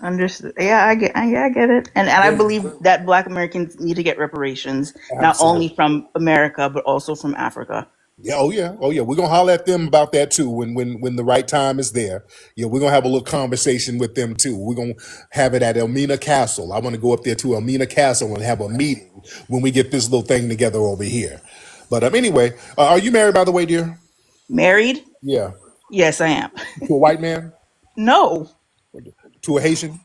understood. Yeah, I get it. And I believe that Black Americans need to get reparations, not Absolutely. only from America but also from Africa. Yeah, oh yeah, oh yeah. We're gonna holler at them about that too when the right time is there. Yeah, we're gonna have a little conversation with them too. We're gonna have it at Elmina Castle. I want to go up there to Elmina Castle and have a meeting when we get this little thing together over here. But anyway, are you married by the way, dear? Married? Yeah, Yes, I am. to a white man, No, to a Haitian.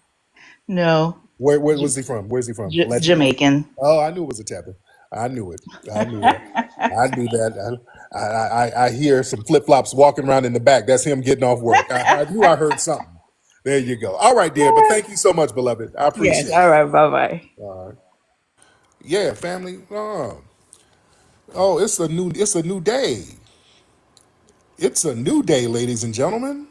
no, Where J- was he from? Where's he from? Allegedly. Jamaican. Oh, I knew it was a tapper. I knew it. I knew that. I knew that. I hear some flip flops walking around in the back. That's him getting off work. I knew I heard something. There you go. All right, dear. But thank you so much, beloved. I Yes. appreciate All it. right. Bye bye. Yeah, family. Oh, it's a new day. It's a new day, ladies and gentlemen.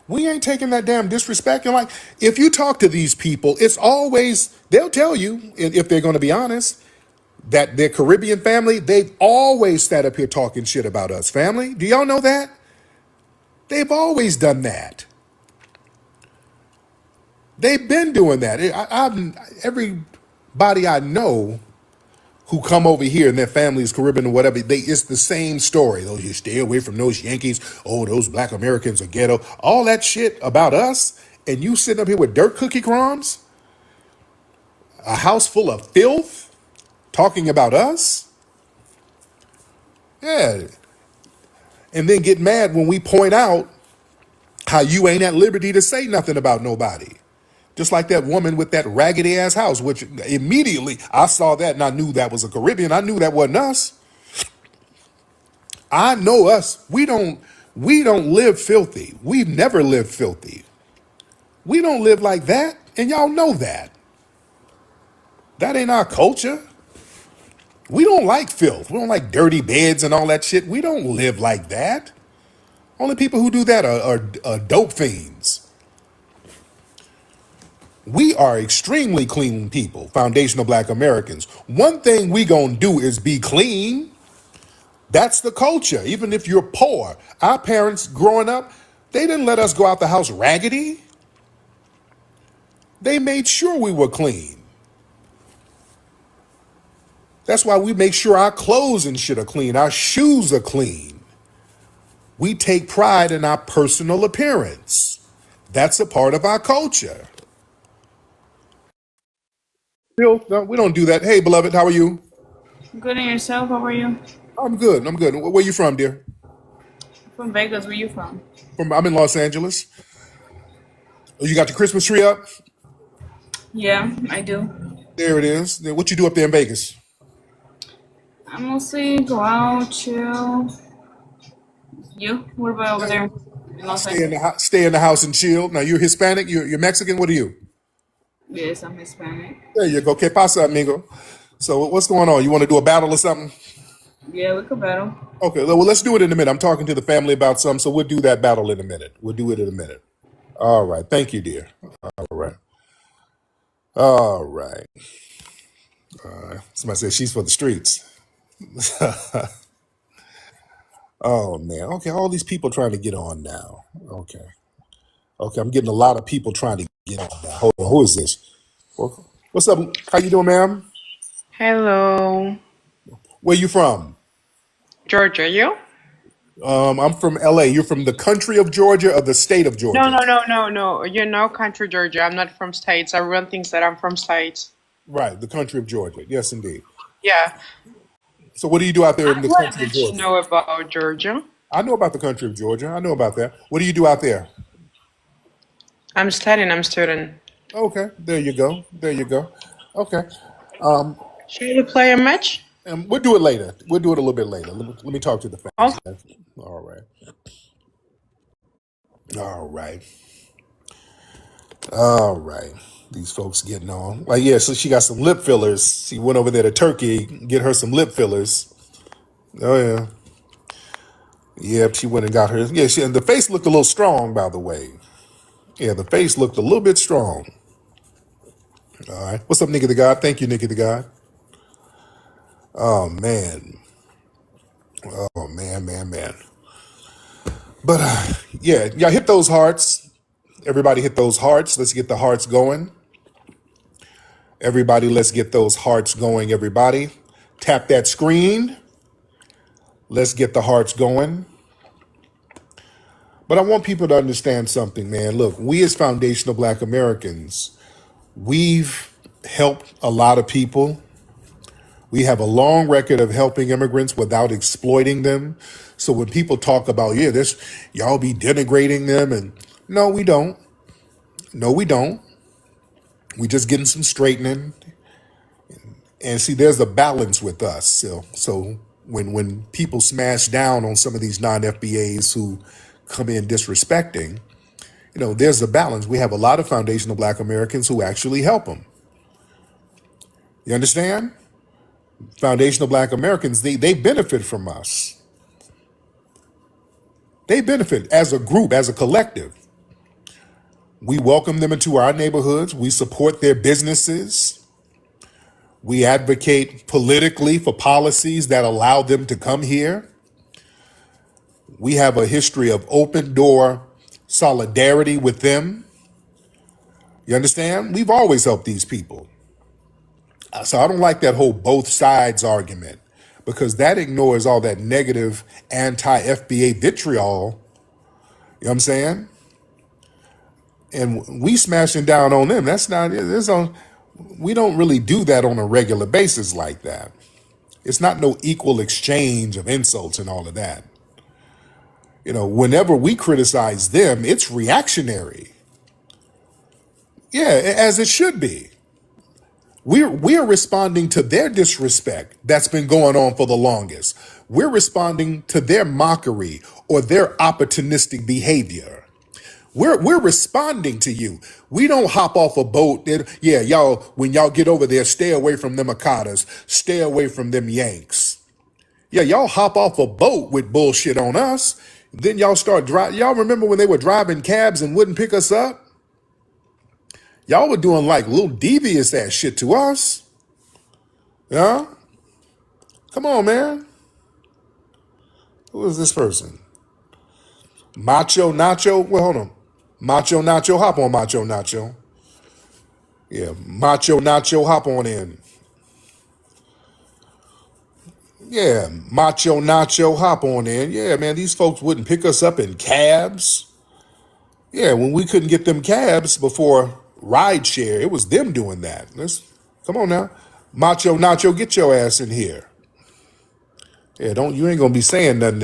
We ain't taking that damn disrespect. And like, if you talk to these people, it's always they'll tell you if they're going to be honest that their Caribbean family, they've always sat up here talking shit about us, family. Do y'all know that? They've always done that. They've been doing that. Everybody I know who come over here and their family is Caribbean or whatever, it's the same story. Oh, you stay away from those Yankees. Oh, those Black Americans are ghetto. All that shit about us, and you sitting up here with dirt cookie crumbs, a house full of filth, talking about us. Yeah, and then get mad when we point out how you ain't at liberty to say nothing about nobody. Just like that woman with that raggedy ass house, which immediately I saw that and I knew that was a Caribbean. I knew that wasn't us. I know us. We don't live filthy. We've never lived filthy. We don't live like that, and y'all know that. That ain't our culture. We don't like filth. We don't like dirty beds and all that shit. We don't live like that. Only people who do that are dope fiends. We are extremely clean people, foundational Black Americans. One thing we gonna do is be clean. That's the culture. Even if you're poor, our parents growing up, they didn't let us go out the house raggedy. They made sure we were clean. That's why we make sure our clothes and shit are clean, our shoes are clean. We take pride in our personal appearance. That's a part of our culture. Bill, no, we don't do that. Hey, beloved, how are you? Good and yourself? How are you? I'm good. I'm good. Where you from, dear? From Vegas. Where you from? I'm in Los Angeles. Oh, you got your Christmas tree up? Yeah, I do. There it is. What you do up there in Vegas? I mostly go out, chill. You? What about over there in Los Angeles? Stay in the house and chill. Now you're Hispanic. You're Mexican. What are you? Yes, I'm Hispanic. There you go. Que pasa, amigo? So what's going on? You want to do a battle or something? Yeah, we could battle. Okay. Well, let's do it in a minute. I'm talking to the family about something, so we'll do that battle in a minute. We'll do it in a minute. All right. Thank you, dear. All right. All right. Somebody said she's for the streets. Oh man. Okay. All these people trying to get on now. Okay. Okay. I'm getting a lot of people trying to get on now. Hold on. Who is this? What's up? How you doing, ma'am? Hello. Where you from? Georgia, you? I'm from LA. You're from the country of Georgia or the state of No, Georgia? no, no, no, no. You know, country Georgia. I'm not from states. Everyone thinks that I'm from states. Right, the country of Georgia. Yes, indeed. Yeah. So what do you do out there in the What country of did you Georgia? know about Georgia? I know about the country of Georgia. I know about that. What do you do out there? I'm studying. I'm student. Okay, there you go. There you go. Okay. Should we play a match? We'll do it later. We'll do it a little bit later. Let me talk to the Okay. fans. All right. All right. All right. These folks getting on. Like, yeah, so she got some lip fillers. She went over there to Turkey, get her some lip fillers. Oh, yeah. Yep, she went and got her. Yeah, the face looked a little strong, by the way. Yeah, the face looked a little bit strong. All right. What's up, Nikki the God? Thank you, Nikki the God. Oh, man. Oh, man. But, yeah, y'all hit those hearts. Everybody hit those hearts. Let's get the hearts going. Everybody, let's get those hearts going, everybody. Tap that screen. Let's get the hearts going. But I want people to understand something, man. Look, we as foundational Black Americans, we've helped a lot of people. We have a long record of helping immigrants without exploiting them. So when people talk about, yeah, this, y'all be denigrating them, and no, we don't. No, we don't. We just getting some straightening. And see, there's a balance with us. So when people smash down on some of these non-FBAs who come in disrespecting, there's a balance. We have a lot of foundational Black Americans who actually help them. You understand? Foundational Black Americans, they benefit from us. They benefit as a group, as a collective. We welcome them into our neighborhoods. We support their businesses. We advocate politically for policies that allow them to come here. We have a history of open door solidarity with them. You understand? We've always helped these people. So I don't like that whole both sides argument, because that ignores all that negative anti-FBA vitriol. You know what I'm saying? And we smashing down on them. We don't really do that on a regular basis like that. It's not no equal exchange of insults and all of that. Whenever we criticize them, it's reactionary. Yeah, as it should be. We're responding to their disrespect that's been going on for the longest. We're responding to their mockery or their opportunistic behavior. We're responding to you. We don't hop off a boat. Yeah, y'all, when y'all get over there, stay away from them Akatas. Stay away from them Yanks. Yeah, y'all hop off a boat with bullshit on us. Then y'all start driving. Y'all remember when they were driving cabs and wouldn't pick us up? Y'all were doing like little devious ass shit to us. Yeah? Come on, man. Who is this person? Macho Nacho? Well, hold on. Macho Nacho, hop on, Macho Nacho. Yeah, Macho Nacho, hop on in. Yeah, Macho Nacho, hop on in. Yeah, man, these folks wouldn't pick us up in cabs. Yeah, when we couldn't get them cabs before rideshare, it was them doing that. Come on now. Macho Nacho, get your ass in here. Yeah, you ain't gonna be saying nothing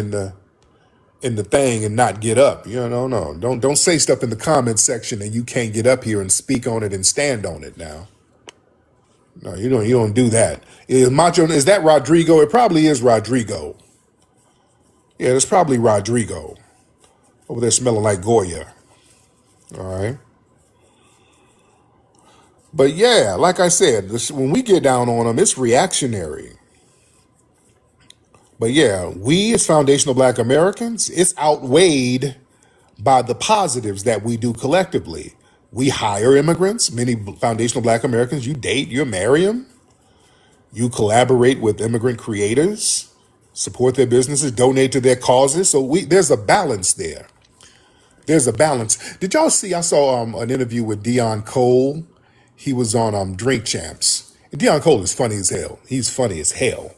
in the thing and not get up. No. Don't say stuff in the comments section and you can't get up here and speak on it and stand on it now. No, you don't do that. Is that Rodrigo? It probably is Rodrigo. Yeah, it's probably Rodrigo. Over there smelling like Goya. All right. But yeah, like I said, when we get down on them, it's reactionary. But yeah, we as foundational Black Americans, it's outweighed by the positives that we do collectively. We hire immigrants, many foundational Black Americans, you date, you marry them. You collaborate with immigrant creators, support their businesses, donate to their causes. So there's a balance there. There's a balance. Did y'all see, I saw an interview with Dion Cole. He was on Drink Champs. And Dion Cole is funny as hell. He's funny as hell.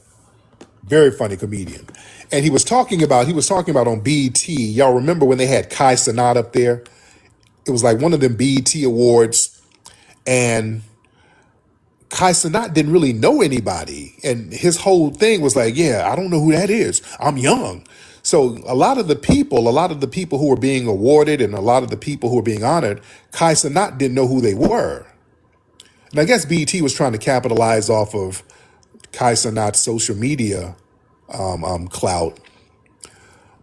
Very funny comedian. And he was talking about on BET. Y'all remember when they had Kai Cenat up there? It was like one of them BET awards, and Kai Cenat didn't really know anybody. And his whole thing was like, yeah, I don't know who that is. I'm young. So a lot of the people who were being awarded and a lot of the people who were being honored, Kai Cenat didn't know who they were. And I guess BET was trying to capitalize off of Kai Cenat's social media clout.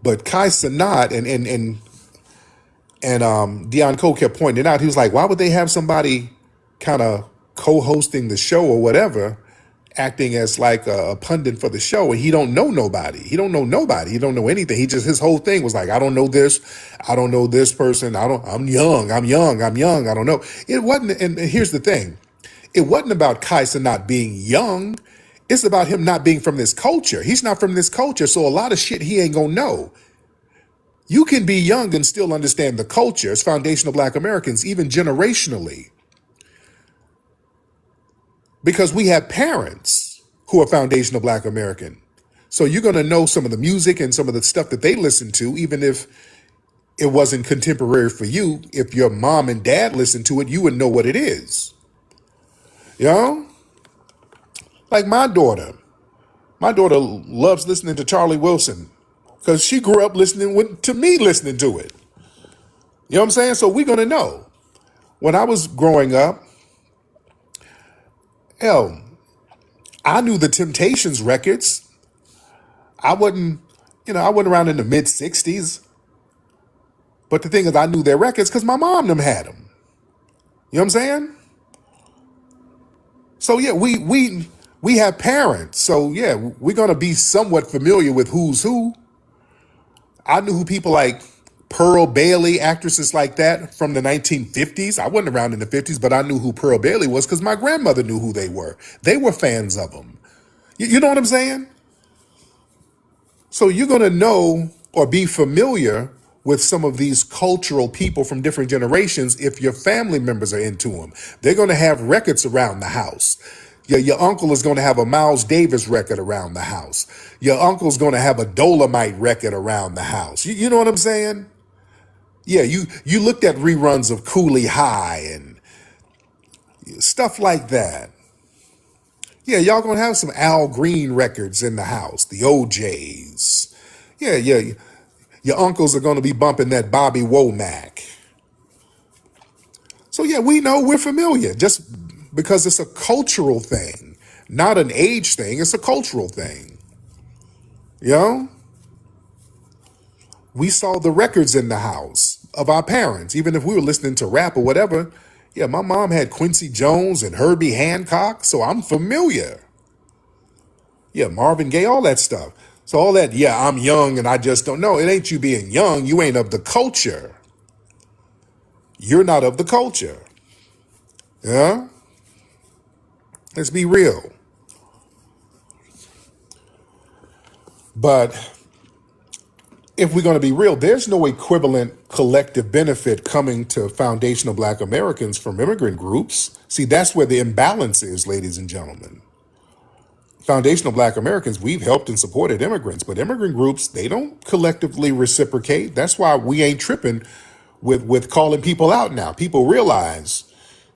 But Kai Cenat and Deion Cole kept pointing it out. He was like, why would they have somebody kind of co-hosting the show or whatever, acting as like a pundit for the show, and he don't know nobody. He don't know nobody. He don't know anything. His whole thing was like, I don't know this. I don't know this person. I'm young. I don't know. It wasn't, and here's the thing. It wasn't about Kai Cenat being young. It's about him not being from this culture. He's not from this culture, so a lot of shit he ain't gonna know. You can be young and still understand the culture as foundational Black Americans, even generationally. Because we have parents who are foundational Black American. So you're going to know some of the music and some of the stuff that they listen to, even if it wasn't contemporary for you. If your mom and dad listened to it, you would know what it is. You know? Like my daughter loves listening to Charlie Wilson because she grew up listening to me listening to it. You know what I'm saying? So we're going to know. When I was growing up, hell, I knew the Temptations records. I wasn't around in the mid 60s. But the thing is, I knew their records because my mom them had them. You know what I'm saying? So yeah, we have parents. So yeah, we're gonna be somewhat familiar with who's who. I knew who people like Pearl Bailey, actresses like that from the 1950s. I wasn't around in the 50s, but I knew who Pearl Bailey was because my grandmother knew who they were. They were fans of them. You know what I'm saying? So you're going to know or be familiar with some of these cultural people from different generations if your family members are into them. They're going to have records around the house. Your uncle is going to have a Miles Davis record around the house. Your uncle's going to have a Dolomite record around the house. You know what I'm saying? Yeah, you looked at reruns of Cooley High and stuff like that. Yeah, y'all gonna have some Al Green records in the house, the OJs. Yeah, your uncles are gonna be bumping that Bobby Womack. So yeah, we know we're familiar just because it's a cultural thing, not an age thing. It's a cultural thing. You know? We saw the records in the house of our parents, even if we were listening to rap or whatever. Yeah, my mom had Quincy Jones and Herbie Hancock, so I'm familiar. Yeah, Marvin Gaye, all that stuff. So all that, yeah, I'm young and I just don't know. It ain't you being young. You ain't of the culture. You're not of the culture. Yeah? Let's be real. But if we're going to be real, there's no equivalent collective benefit coming to foundational Black Americans from immigrant groups. See, that's where the imbalance is, ladies and gentlemen. Foundational Black Americans, we've helped and supported immigrants, but immigrant groups, they don't collectively reciprocate. That's why we ain't tripping with calling people out now. People realize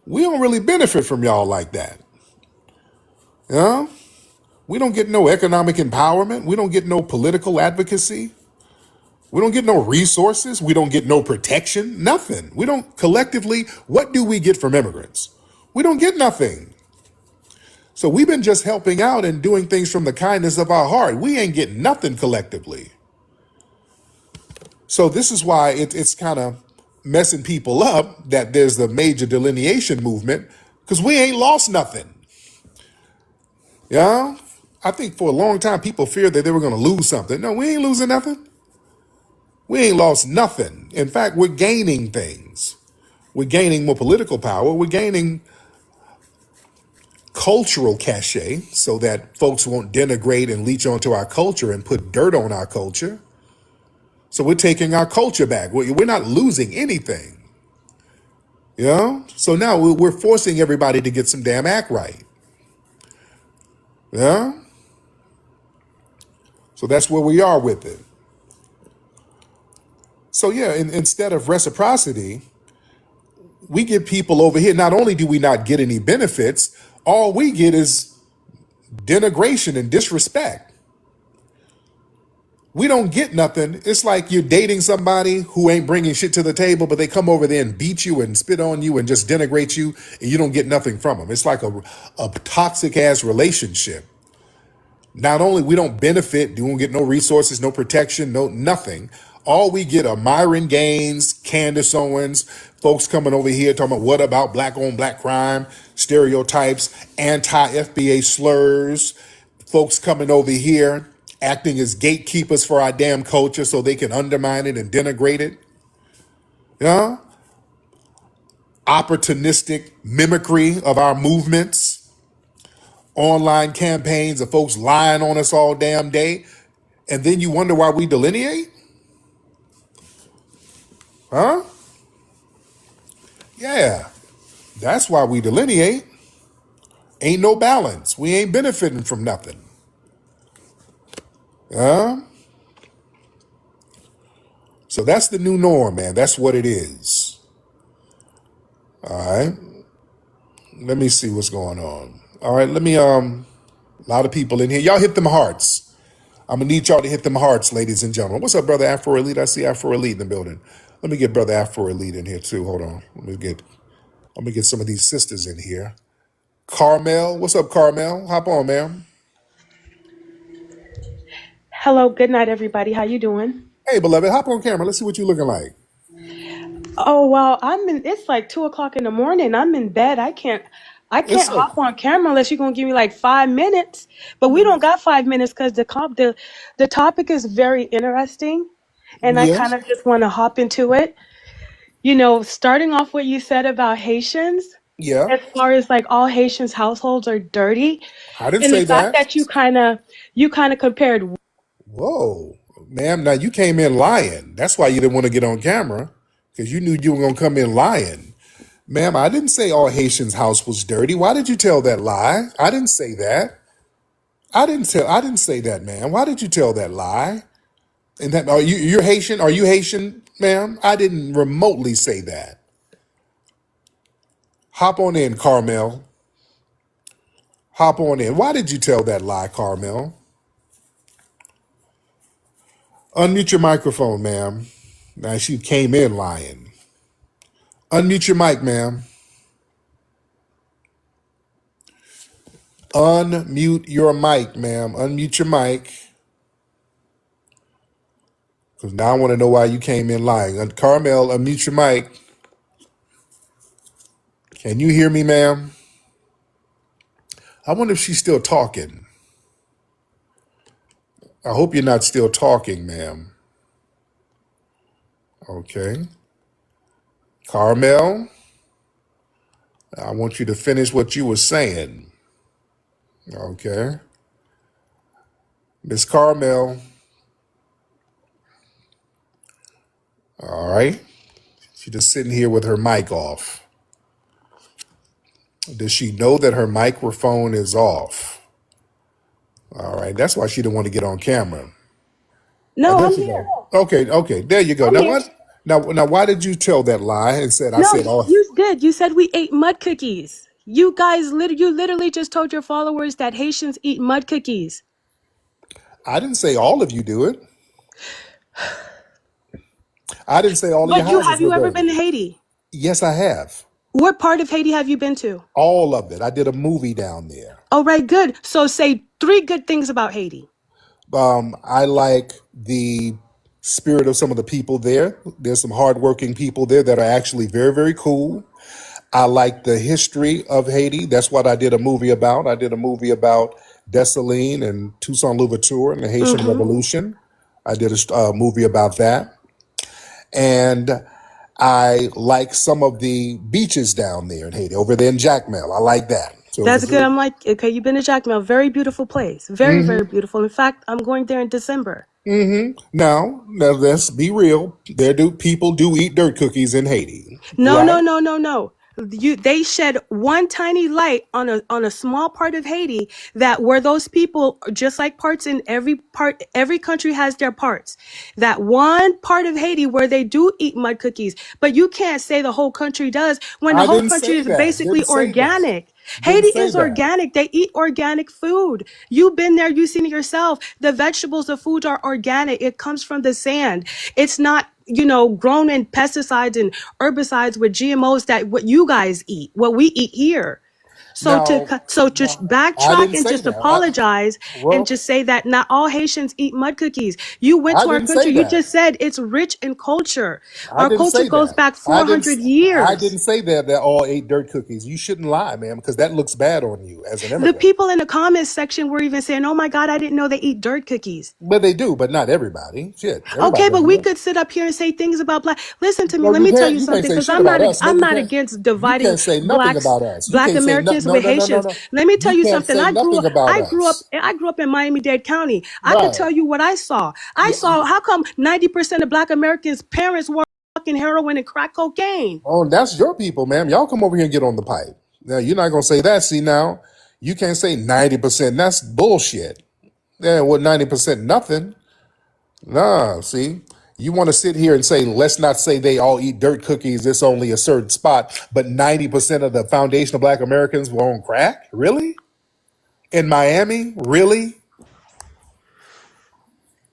we don't really benefit from y'all like that. You know? We don't get no economic empowerment. We don't get no political advocacy. We don't get no resources. We don't get no protection. Nothing. We don't collectively. What do we get from immigrants? We don't get nothing. So we've been just helping out and doing things from the kindness of our heart. We ain't getting nothing collectively. So this is why it's kind of messing people up that there's the major delineation movement, because we ain't lost nothing. Yeah? I think for a long time people feared that they were going to lose something. No, we ain't losing nothing. We ain't lost nothing. In fact, we're gaining things. We're gaining more political power. We're gaining cultural cachet so that folks won't denigrate and leech onto our culture and put dirt on our culture. So we're taking our culture back. We're not losing anything. You know? So now we're forcing everybody to get some damn act right. Yeah? So that's where we are with it. So yeah, instead of reciprocity, we get people over here. Not only do we not get any benefits, all we get is denigration and disrespect. We don't get nothing. It's like you're dating somebody who ain't bringing shit to the table, but they come over there and beat you and spit on you and just denigrate you, and you don't get nothing from them. It's like a toxic ass relationship. Not only we don't benefit, you won't get no resources, no protection, no nothing. All we get are Myron Gaines, Candace Owens, folks coming over here talking about what about black on black crime, stereotypes, anti-FBA slurs, folks coming over here acting as gatekeepers for our damn culture so they can undermine it and denigrate it. Yeah? Opportunistic mimicry of our movements, online campaigns of folks lying on us all damn day, and then you wonder why we delineate? Huh? Yeah, that's why we delineate. Ain't no balance. We ain't benefiting from nothing. Huh? So that's the new norm, man. That's what it is. All right. Let me see what's going on. All right, let me a lot of people in here. Y'all hit them hearts. I'm gonna need y'all to hit them hearts, ladies and gentlemen. What's up, brother Afro Elite? I see Afro Elite in the building. Let me get brother Afro Elite in here too. Hold on. Let me get some of these sisters in here. Carmel, what's up, Carmel? Hop on, ma'am. Hello, good night, everybody. How you doing? Hey, beloved, hop on camera. Let's see what you're looking like. Oh well, it's like 2:00 in the morning. I'm in bed. I can't It's a, hop on camera unless you're gonna give me like 5 minutes. But we don't got 5 minutes because the topic is very interesting, and I yes, kind of just want to hop into it. You know, starting off what you said about Haitians, yeah. as far as like all Haitians households are dirty, I didn't and the say fact that. that you kind of compared. Whoa, ma'am. Now you came in lying. That's why you didn't want to get on camera because you knew you were gonna come in lying. Ma'am, I didn't say all Haitians' house was dirty. Why did you tell that lie? I didn't say that. I didn't say that, ma'am. Why did you tell that lie? And that you're Haitian? Are you Haitian, ma'am? I didn't remotely say that. Hop on in, Carmel. Hop on in. Why did you tell that lie, Carmel? Unmute your microphone, ma'am. Now she came in lying. Unmute your mic, ma'am. Unmute your mic, ma'am. Unmute your mic. Because now I want to know why you came in lying. Carmel, unmute your mic. Can you hear me, ma'am? I wonder if she's still talking. I hope you're not still talking, ma'am. Okay. Carmel, I want you to finish what you were saying. Okay. Miss Carmel. All right. She's just sitting here with her mic off. Does she know that her microphone is off? All right. That's why she didn't want to get on camera. No, There I'm she here. go. Okay. There you go. I'm Now here. what? Now, why did you tell that lie and said I No, said oh? you did. You said we ate mud cookies. You guys, you literally just told your followers that Haitians eat mud cookies. I didn't say all of you do it. I didn't say all of your But houses have you were ever been dirty. to Haiti? Yes, I have. What part of Haiti have you been to? All of it. I did a movie down there. Oh, right, good. So say 3 good things about Haiti. I like the spirit of some of the people there. There's some hardworking people there that are actually very, very cool. I like the history of Haiti. That's what I did a movie about. I did a movie about Dessalines and Toussaint Louverture and the Haitian Revolution. I did a movie about that. And I like some of the beaches down there in Haiti, over there in Jacmel. I like that. So That's good. I'm like, okay, you've been to Jacmel. Very beautiful place. Very, very beautiful. In fact, I'm going there in December. now let's be real. People do eat dirt cookies in Haiti, No, right? no, no, no, no. they shed one tiny light on a small part of Haiti, that where those people, just like parts in every country has their parts, that one part of Haiti where they do eat mud cookies, but you can't say the whole country does, when the I whole didn't country say is that. basically Didn't say that. organic. Didn't Haiti say is that. organic. They eat organic food. You've been there, you've seen it yourself. The vegetables, the foods are organic. It comes from the sand. It's not, grown in pesticides and herbicides with GMOs, that what you guys eat, what we eat here. So Now, just I backtrack didn't and say just that. apologize and Well, just say that not all Haitians eat mud cookies. You went I to our didn't say country. You that. just said it's rich in culture. I Our didn't culture say goes that. back I didn't. 400 I years. didn't say that all ate dirt cookies. You shouldn't lie, man, because that looks bad on you as an The immigrant. people in the comments section were even saying, "Oh my God, I didn't know they eat dirt cookies." But they do, but not everybody. Shit, everybody Okay, but doesn't we know. could sit up here and say things about black. Listen to me. No, Let you me tell can't. you You can't something, say because shit about us. No, I'm you not can't. against You dividing can't say nothing blacks, about us. You black can't say Americans no, with no, no, no, Haitians. no. Let me tell You you can't something. say nothing about us. I grew up in Miami-Dade County. I could Right. tell you what I saw. I Yeah. saw how come 90% of black Americans' parents were fucking heroin and crack cocaine. Oh, that's your people, ma'am. Y'all come over here and get on the pipe. Now you're not gonna say that. See now, you can't say 90%. That's bullshit. Yeah, well, 90% nothing. Nah, see, you want to sit here and say, let's not say they all eat dirt cookies. It's only a certain spot, but 90% of the foundational Black Americans were on crack. Really? In Miami? Really?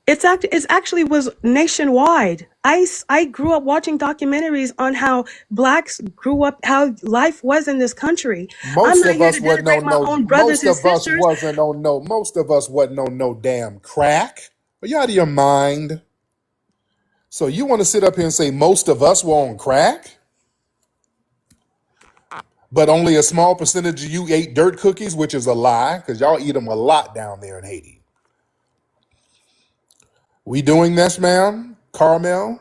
It's actually was nationwide. I grew up watching documentaries on how blacks grew up, how life was in this country. I'm Most not of here to us wasn't denigrate on my no. own brothers and sisters. Most of us wasn't on no damn crack. Are you out of your mind? So you want to sit up here and say most of us were on crack, but only a small percentage of you ate dirt cookies, which is a lie because y'all eat them a lot down there in Haiti. We doing this, ma'am? Carmel?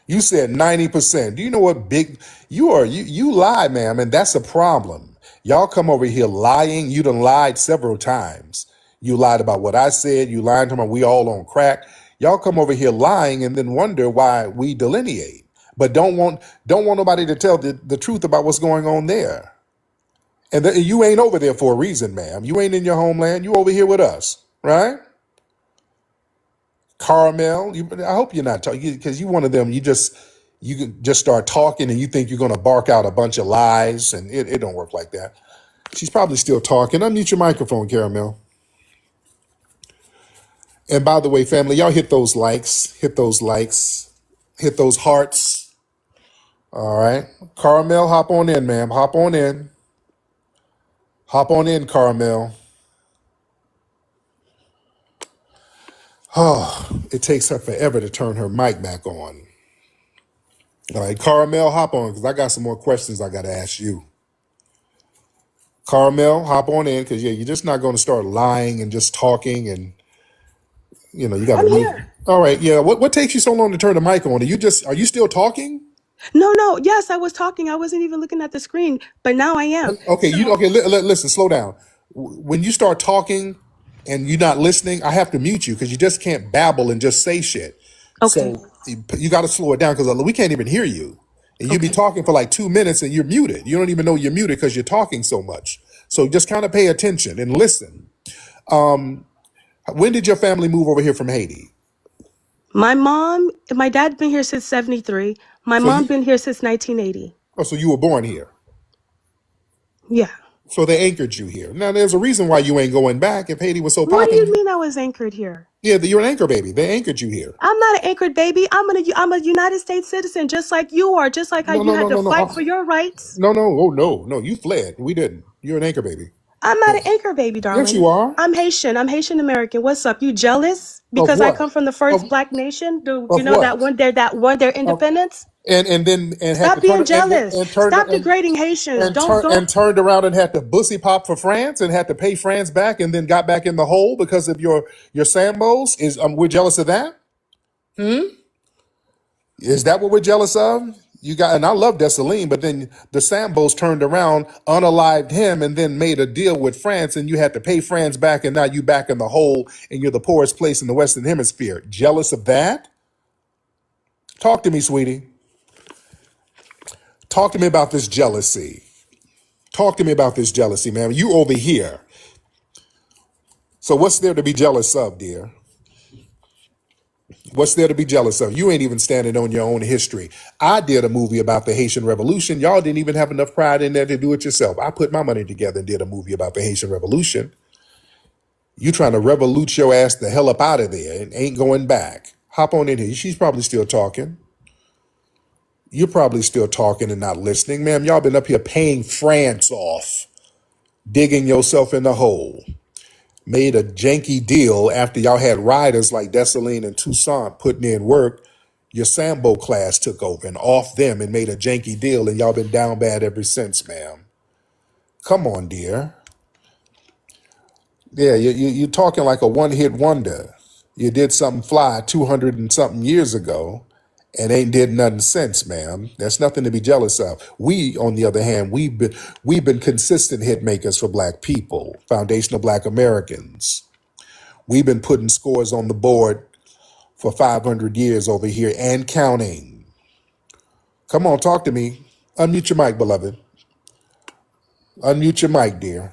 You said 90%. Do you know what big you are? You lie, ma'am, and that's a problem. Y'all come over here lying. You done lied several times. You lied about what I said. You lied to me. We all on crack. Y'all come over here lying and then wonder why we delineate, but don't want nobody to tell the truth about what's going on there. And you ain't over there for a reason, ma'am. You ain't in your homeland. You over here with us, right? Carmel, I hope you're not talking because you one of them. You can just start talking and you think you're going to bark out a bunch of lies, and it don't work like that. She's probably still talking. Unmute your microphone, Caramel. And by the way, family, y'all hit those likes, hit those hearts. All right, Carmel, hop on in, ma'am. Hop on in, Carmel. Oh, it takes her forever to turn her mic back on. All right, Carmel, hop on because I got some more questions I got to ask you. Carmel, hop on in because you're just not going to start lying and just talking and you got to I'm move. here. All right, yeah. What takes you so long to turn the mic on? Are you still talking? No. Yes, I was talking. I wasn't even looking at the screen, but now I am. Okay, So, listen, slow down. When you start talking and you're not listening, I have to mute you because you just can't babble and just say shit. okay. So you got to slow it down because we can't even hear you. And you be Okay. talking for like 2 minutes and you're muted. You don't even know you're muted because you're talking so much. So just kind of pay attention and listen. When did your family move over here from Haiti? My dad's been here since 73. My So mom you, been here since 1980. so you were born here. Yeah. So they anchored you here. Now there's a reason why you ain't going back if Haiti was so What do popping. you mean I was anchored here? Yeah, you're an anchor baby. They anchored you here. I'm not an anchored baby. I'm a United States citizen, just like you are, just like how No, you no, had no, to no, no. fight for your rights. No, no, oh no. You fled. We didn't. You're an anchor baby. I'm not an anchor baby, Yes, darling. you are. I'm Haitian. I'm Haitian American. What's up? You jealous Of because I what? come from the Of first black nation? Do you of know what? that won their Of, independence? and had to Stop turn being and jealous. and turned Stop degrading Haitians. Don't. and turned around and had to bussy pop for France and had to pay France back and then got back in the hole because of your Sambos. We're jealous of that? Is that what we're jealous of? You got, and I love Dessalines, but then the Sambos turned around, unalived him, and then made a deal with France, and you had to pay France back, and now you back in the hole, and you're the poorest place in the Western Hemisphere. Jealous of that? Talk to me, sweetie. Talk to me about this jealousy. Talk to me about this jealousy, man. You over here. So what's there to be jealous of, dear? What's there to be jealous of? You ain't even standing on your own history. I did a movie about the Haitian Revolution. Y'all didn't even have enough pride in there to do it yourself. I put my money together and did a movie about the Haitian Revolution. You trying to revolute your ass the hell up out of there and ain't going back. Hop on in here. She's probably still talking. You're probably still talking and not listening. Ma'am, y'all been up here paying France off, digging yourself in the hole. Made a janky deal after y'all had riders like Dessalines and Toussaint putting in work. Your Sambo class took over and off them and made a janky deal, and y'all been down bad ever since, ma'am. Come on, dear. Yeah, you're talking like a one-hit wonder. You did something fly 200 and something years ago and ain't did nothing since, ma'am. There's nothing to be jealous of. We, on the other hand, we've been consistent hit makers for black people, foundational black Americans. We've been putting scores on the board for 500 years over here and counting. Come on, talk to me. Unmute your mic, beloved. Unmute your mic, dear.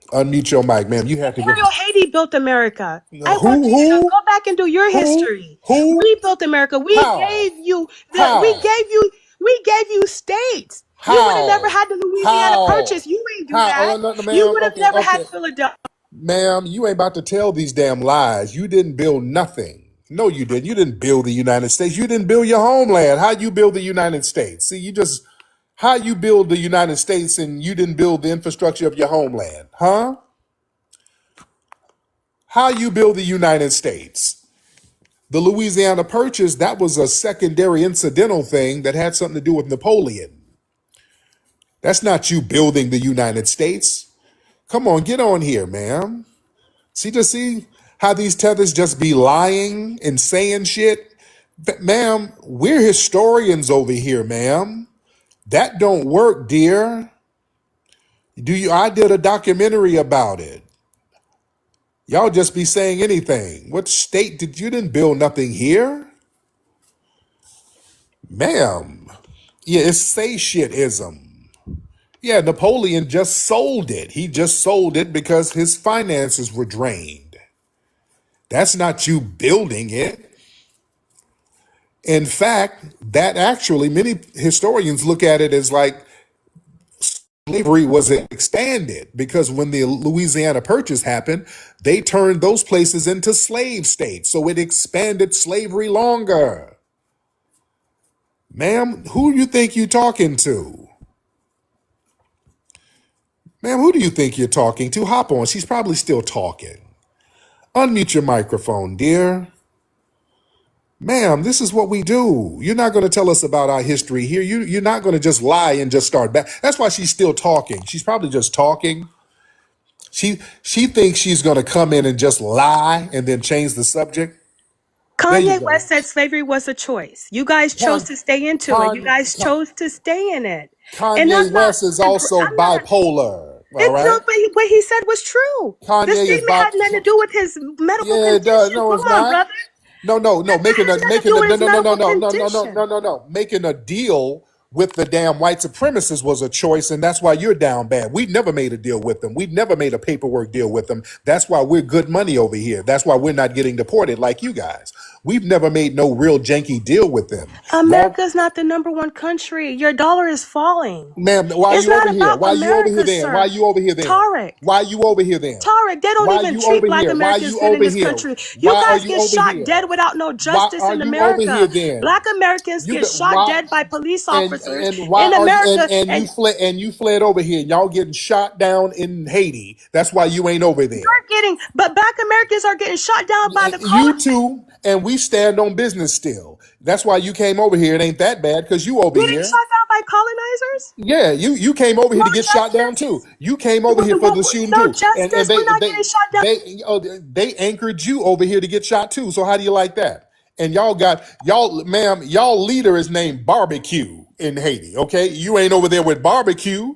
Unmute your mic, ma'am. You have to go. Imperial Haiti built America. I want you to Who? go back and do your history. Who? We built America. We How? gave you How? we gave you states. You would have never had the Louisiana How? Purchase. You ain't do How? that. Oh, no, ma'am. You would have Okay, never okay. had Philadelphia. Ma'am, you ain't about to tell these damn lies. You didn't build nothing. No, you didn't. You didn't build the United States. You didn't build your homeland. How you build the United States? See, how you build the United States and you didn't build the infrastructure of your homeland, huh? How you build the United States? The Louisiana Purchase, that was a secondary incidental thing that had something to do with Napoleon. That's not you building the United States. Come on, get on here, ma'am. See how these tethers just be lying and saying shit? Ma'am, we're historians over here, ma'am. That don't work, dear. I did a documentary about it. Y'all just be saying anything. What state you didn't build nothing here? Ma'am. Yeah, it's say shitism. Yeah, Napoleon just sold it. He just sold it because his finances were drained. That's not you building it. In fact, that actually, many historians look at it as like slavery was expanded because when the Louisiana Purchase happened, they turned those places into slave states. So it expanded slavery longer. Ma'am, who do you think you're talking to? Ma'am, who do you think you're talking to? Hop on. She's probably still talking. Unmute your microphone, dear. Ma'am, this is what we do. You're not going to tell us about our history here. You're not going to just lie and just start back. That's why she's still talking. She's probably just talking. She thinks she's going to come in and just lie and then change the subject. Kanye West said slavery was a choice. You guys chose to stay into it. You guys chose to stay in it. Kanye West is also bipolar. All right? What he said was true. Kanye this statement had nothing to do with his medical condition. It does. No, it's Come on, not. brother. Making a deal with the damn white supremacists was a choice, and that's why you're down bad. We never made a deal with them. We never made a paperwork deal with them. That's why we're good money over here. That's why we're not getting deported like you guys. We've never made no real janky deal with them. America's not the #1 country. Your dollar is falling. Ma'am, why are you over here? Why are you over here then? Why are you over here then? Tariq. Why are you over here then? Tariq, they don't even treat black Americans good in this country. You guys get shot dead without no justice in America. Black Americans get shot dead by police officers in America. And you fled over here. Y'all getting shot down in Haiti. That's why you ain't over there. But black Americans are getting shot down by the car. You too, and we stand on business still. That's why you came over here. It ain't that bad because you over here. Getting shot down by colonizers? Yeah, you came over here to get shot down too. You came over here for the shooting too. And we're not getting shot down. They anchored you over here to get shot too. So how do you like that? And y'all leader is named Barbecue in Haiti. Okay, you ain't over there with Barbecue.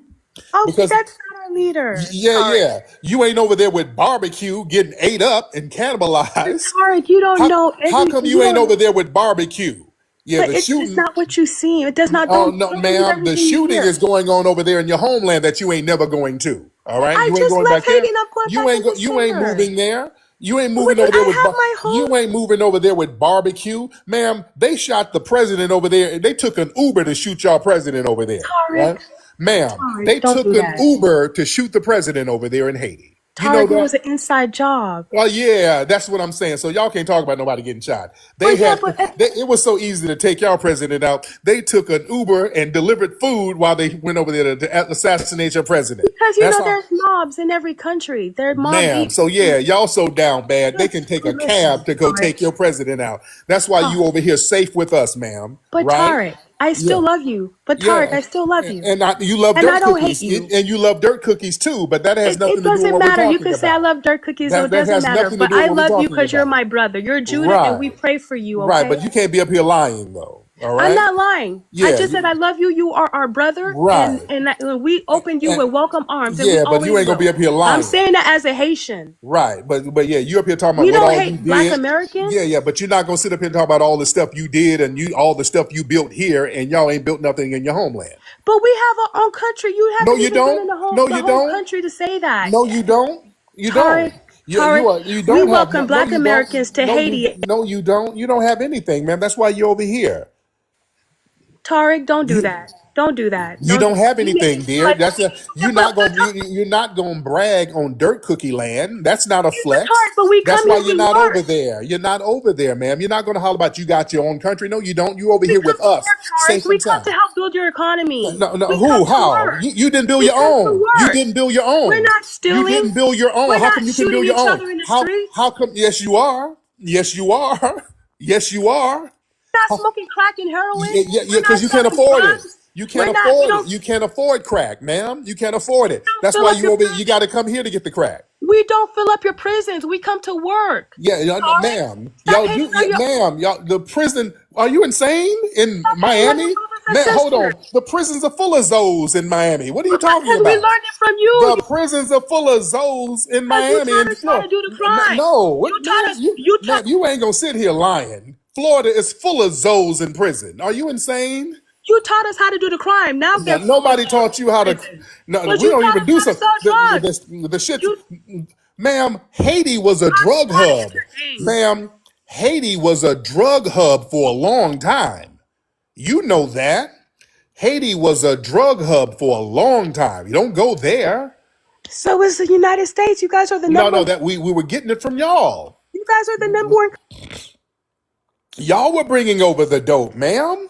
Oh, that's not our leader. Yeah. You ain't over there with Barbecue getting ate up and cannibalized. Tariq, you don't know. How come you ain't over there with Barbecue? Yeah, But the it's shooting. not what you see. It does not. Oh no, Don't believe ma'am. The everything you shooting hear. is going on over there in your homeland that you ain't never going to. All right, I you ain't just going left back Haiti there. and I'm going You back in ain't go. You ain't December. moving there. You ain't moving What do over there I with. have my home? You ain't moving over there with barbecue, ma'am. They shot the president over there. They took an Uber to shoot y'all president over there, Tariq, right, ma'am? Tariq, They don't took do an that. Uber to shoot the president over there in Haiti. You know Tariq, it that? was an inside job. Oh yeah, that's what I'm saying. So y'all can't talk about nobody getting shot. They But yeah, had but it was so easy to take y'all president out. They took an Uber and delivered food while they went over there to assassinate your president. because you That's know how, there's mobs in every country. They're mob ma'am. eat. So yeah, y'all so down bad. They can take a Listen, cab to go Tariq, take your president out. That's why you Tariq. over here safe with us, ma'am. But Right? Tariq, I Yeah. still love you. But Tariq, Yeah, I still love you, you love and I dirt don't hate cookies, you. and you love dirt cookies too. But that has It nothing to do with doesn't what we're matter. You talking can say I about. love dirt cookies, though. It That doesn't has matter. nothing to But do with I what we're love you talking because you're about. my brother. You're Judah, and we Right. pray for you. Right, Okay? but you can't be up here lying though. All I'm right? not lying. I Yeah, just said I love you. You are our brother, and right. we opened you And, with welcome arms, and we yeah, but you always ain't gonna be will. up here I'm lying. saying that as a Haitian. Right. But yeah, you up here talking about We what don't all you hate Black did. Yeah, Americans, yeah, but you're not gonna sit up here and talk about all the stuff you did and you all the stuff you built here and y'all ain't built nothing in your homeland. but we have our own country. You No, haven't you even been in don't. No, the you whole don't. country to say that. No, you don't. You don't. Tariq, Tariq, You we don't have welcome no Black you don't. Americans to Haiti. No, you don't. You don't have anything, man. That's why you're over here. Tariq, don't do You that. Don't do that. You Don't do don't that. have You make anything, it seem dear. like That's a yeah, you're not gonna brag on dirt cookie land. That's not a Tariq, flex. but we That's come why here, you're we not over work. there. You're not over there, ma'am. You're not gonna holler about you got your own country. No, you don't. You over We here come with to us, work, Tariq. safe We and come to sound. help build your economy. No, no. We come Who? to How? work. You didn't build We your come to own. You work. didn't build your We're own. not You stealing. didn't build your own. We're How come not you can shooting build your each own? other in the streets. How come? Yes, you are. Yes, you are. Yes, you are. We're not smoking crack and heroin. Yeah, yeah, yeah, We're because not you can't selling afford it. drugs. You can't We're not. We afford it. don't. You can't afford crack, ma'am. You can't afford it. We don't That's fill why up your you got to come here to get the crack. We don't fill up your prisons. We come to work. Yeah, no, Tariq, ma'am. stop Y'all hating do, on yeah, your ma'am. Y'all, the prison. Are you insane in stop hating on your Miami? brothers and Man, hold sisters. on. The prisons are full of zoes in Miami. What are you talking Because we about? learned it from you. The prisons are full of zoes in Because you Miami taught and us how to Florida. do the crime. No, what, You taught ma'am? us. You taught. You ain't gonna sit here lying. Florida is full of zoes in prison. Are you insane? You taught us how to do the crime. Now No, they're full of nobody those taught you how in to. prison. No, But we you don't taught even us do how to some sell drugs. the shit. You Ma'am, Haiti was a drug taught us hub. your name. Ma'am, Haiti was a drug hub for a long time. You know that. Haiti was a drug hub for a long time. You don't go there. So is the United States. You guys are the No, number no, one. that we were getting it from y'all. You guys are the number one. Y'all were bringing over the dope, ma'am.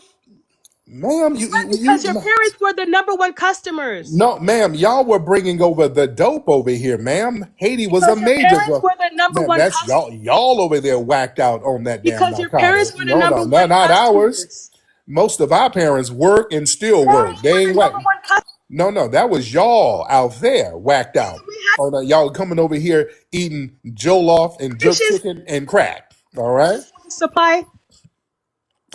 Ma'am, Because your parents were the number one customers. no, ma'am, y'all were bringing over the dope over here, ma'am. Haiti was a Because your major parents drug. were the number Man, one that's customers. y'all over there whacked out on that damn Because your narcotic. parents were the No, number no, no, one not ours. customers. Most of our parents work and still work. Parents They were ain't the whack. number one customers. No, no, that was y'all out there whacked out. Oh, no, y'all coming over here eating jollof and jerk Dishes chicken and crack. All right. supply.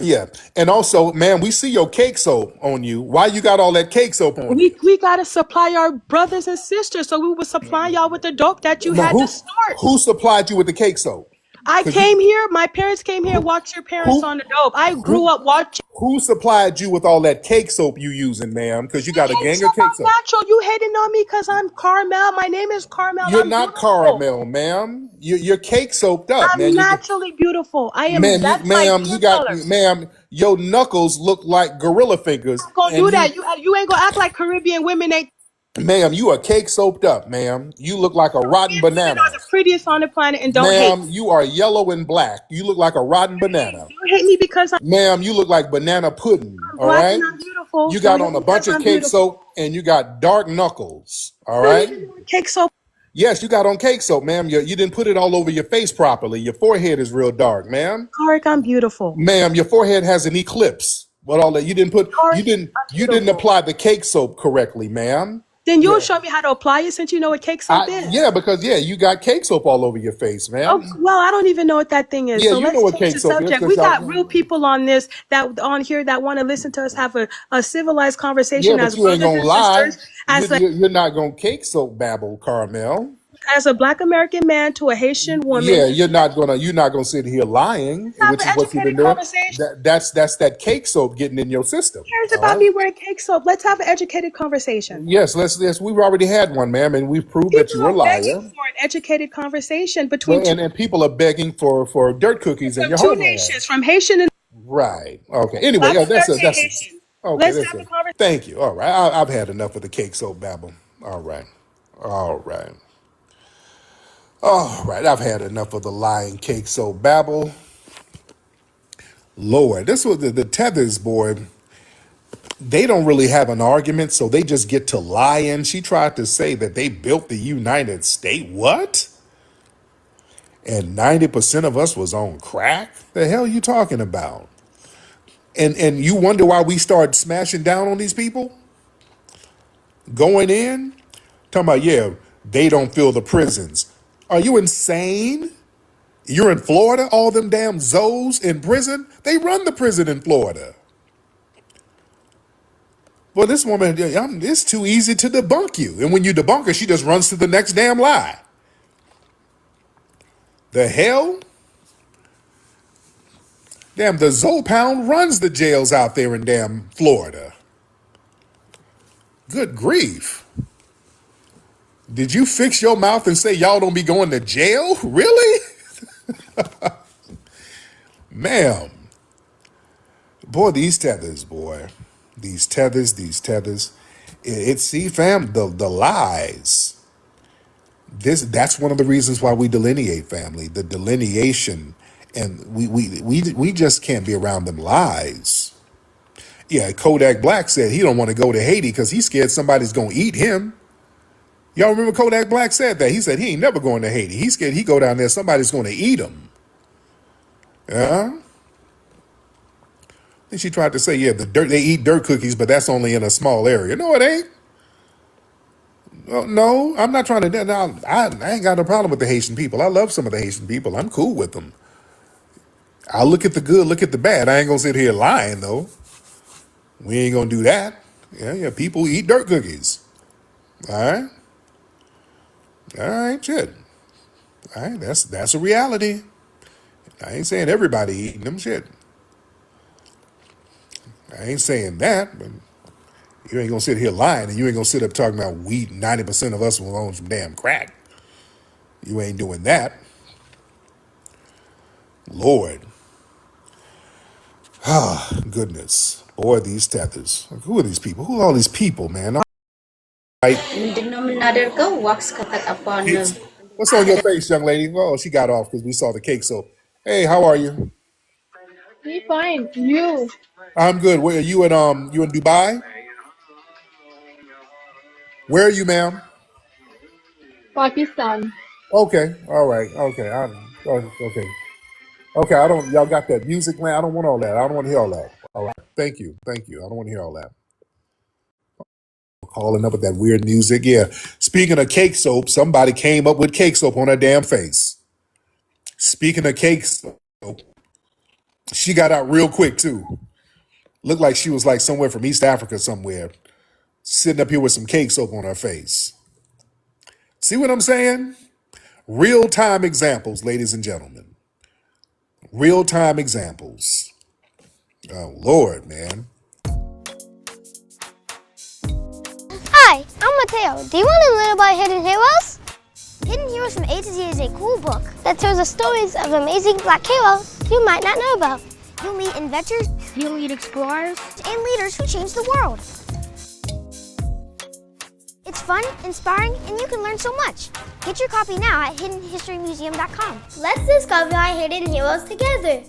Yeah. And also, man, we see your cake soap on you. Why you got all that cake soap on you? We gotta supply our brothers and sisters, so we would supply y'all with the dope that you Now, had to start. who supplied you with the cake soap? I Cause you came here. My parents came here. Watched your parents who on the dope. I grew who up watching. who supplied you with all that cake soap you using, ma'am? Because you got a Cake gang soap, of cake I'm soap. natural. You hating on me because I'm Carmel. My name is Carmel. You're I'm not beautiful. caramel, ma'am. You're cake soaped up, I'm man. naturally beautiful. I am. Ma'am, That's my ma'am, skin color. ma'am, your knuckles look like gorilla fingers, I'm gonna and do that. You ain't gonna act like Caribbean women ain't. ma'am, you are cake soaped up, ma'am. You look like a rotten Caribbean women are banana. the prettiest on the planet and don't hate. Ma'am, you are yellow and black. You look like a rotten banana. Don't hate me because I'm Ma'am, you look like banana pudding, all black right? and I'm beautiful. You Don't got hate on a me because bunch of I'm cake beautiful. soap and you got dark knuckles, all Don't right? even know what cake soap. Yes, you got on cake soap, ma'am. You didn't put it all over your face properly. Your forehead is real dark, ma'am. Tariq, I'm beautiful. Ma'am, your forehead has an eclipse. What all that? Tariq, I'm You didn't beautiful. apply the cake soap correctly, ma'am. Then you'll Yeah. show me how to apply it since you know what cake soap Yeah, is. because you got cake soap all over your face, Oh, ma'am. well, I don't even know what that thing is. Yeah, So you know let's what change cake the soap is subject. because We got y'all. real people on this that on here that want to listen to us have a civilized Yeah, conversation but as you ain't brothers gonna and lie. sisters. As like, You're not gonna cake soap babble, Carmel. as a Black American man to a Haitian woman. Yeah, you're not gonna sit here lying, Let's have which an is what you've been educated doing. conversation. That's that cake soap getting in your system. Who cares All about right. me wearing cake soap? Let's have an educated conversation. Yes, let's. We've already had one, ma'am, and we've proved that People you're a are begging liar. for an educated conversation between And people are begging for dirt cookies in your two homeland. nations, from Haitian and Right. Okay. Anyway, Black that's American okay. Haitian. Let's have a conversation. Thank you. All right. I've had enough of the cake soap babble. All right. All right. All right. I've had enough of the lying cake soap babble. Lord, this was the Tethers boy. They don't really have an argument, so they just get to lying. She tried to say that they built the United States. What? And 90% of us was on crack? The hell are you talking about? And you wonder why we start smashing down on these people? Going in? Talking about, yeah, they don't fill the prisons. Are you insane? You're in Florida? All them damn Zoes in prison? They run the prison in Florida. Well, this woman, it's too easy to debunk you. And when you debunk her, she just runs to the next damn lie. The hell? Damn, the Zopound runs the jails out there in damn Florida. Good grief. Did you fix your mouth and say y'all don't be going to jail? Really? Ma'am. Boy, these tethers, boy. These tethers. See, fam, the lies. That's one of the reasons why we delineate, family. The delineation. And we just can't be around them lies. Yeah, Kodak Black said he don't want to go to Haiti because he's scared somebody's going to eat him. Y'all remember Kodak Black said that? He said he ain't never going to Haiti. He's scared he go down there, somebody's going to eat him. Yeah? And she tried to say, yeah, they eat dirt cookies, but that's only in a small area. No, it ain't. No, I'm not trying to. No, I ain't got no problem with the Haitian people. I love some of the Haitian people. I'm cool with them. I'll look at the good, look at the bad. I ain't going to sit here lying, though. We ain't going to do that. Yeah, people eat dirt cookies. All right? All right, shit. All right, that's a reality. I ain't saying everybody eating them shit. I ain't saying that, but you ain't gonna sit here lying, and you ain't gonna sit up talking about 90% of us will own some damn crack. You ain't doing that. Lord. Ah, goodness. Boy, these tethers. Who are these people? Who are all these people, man? Right. What's on your face, young lady? Oh, she got off because we saw the cake. So, hey, how are you? Me fine. You? I'm good. Where are you in? You in Dubai? Where are you, ma'am? Pakistan. Okay. All right. Okay. Okay. Okay. I don't. Y'all got that music, man. I don't want all that. I don't want to hear all that. All right. Thank you. Thank you. I don't want to hear all that. Calling up with that weird music. Yeah. Speaking of cake soap, somebody came up with cake soap on her damn face. Speaking of cake soap, she got out real quick too. Looked like she was like somewhere from East Africa somewhere, sitting up here with some cake soap on her face. See what I'm saying? Real-time examples, ladies and gentlemen. Real-time examples. Oh, Lord, man. Hi, I'm Mateo. Do you want to learn about Hidden Heroes? Hidden Heroes from A to Z is a cool book that tells the stories of amazing black heroes you might not know about. You'll meet inventors, you'll meet explorers, and leaders who change the world. It's fun, inspiring, and you can learn so much. Get your copy now at hiddenhistorymuseum.com. Let's discover our hidden heroes together.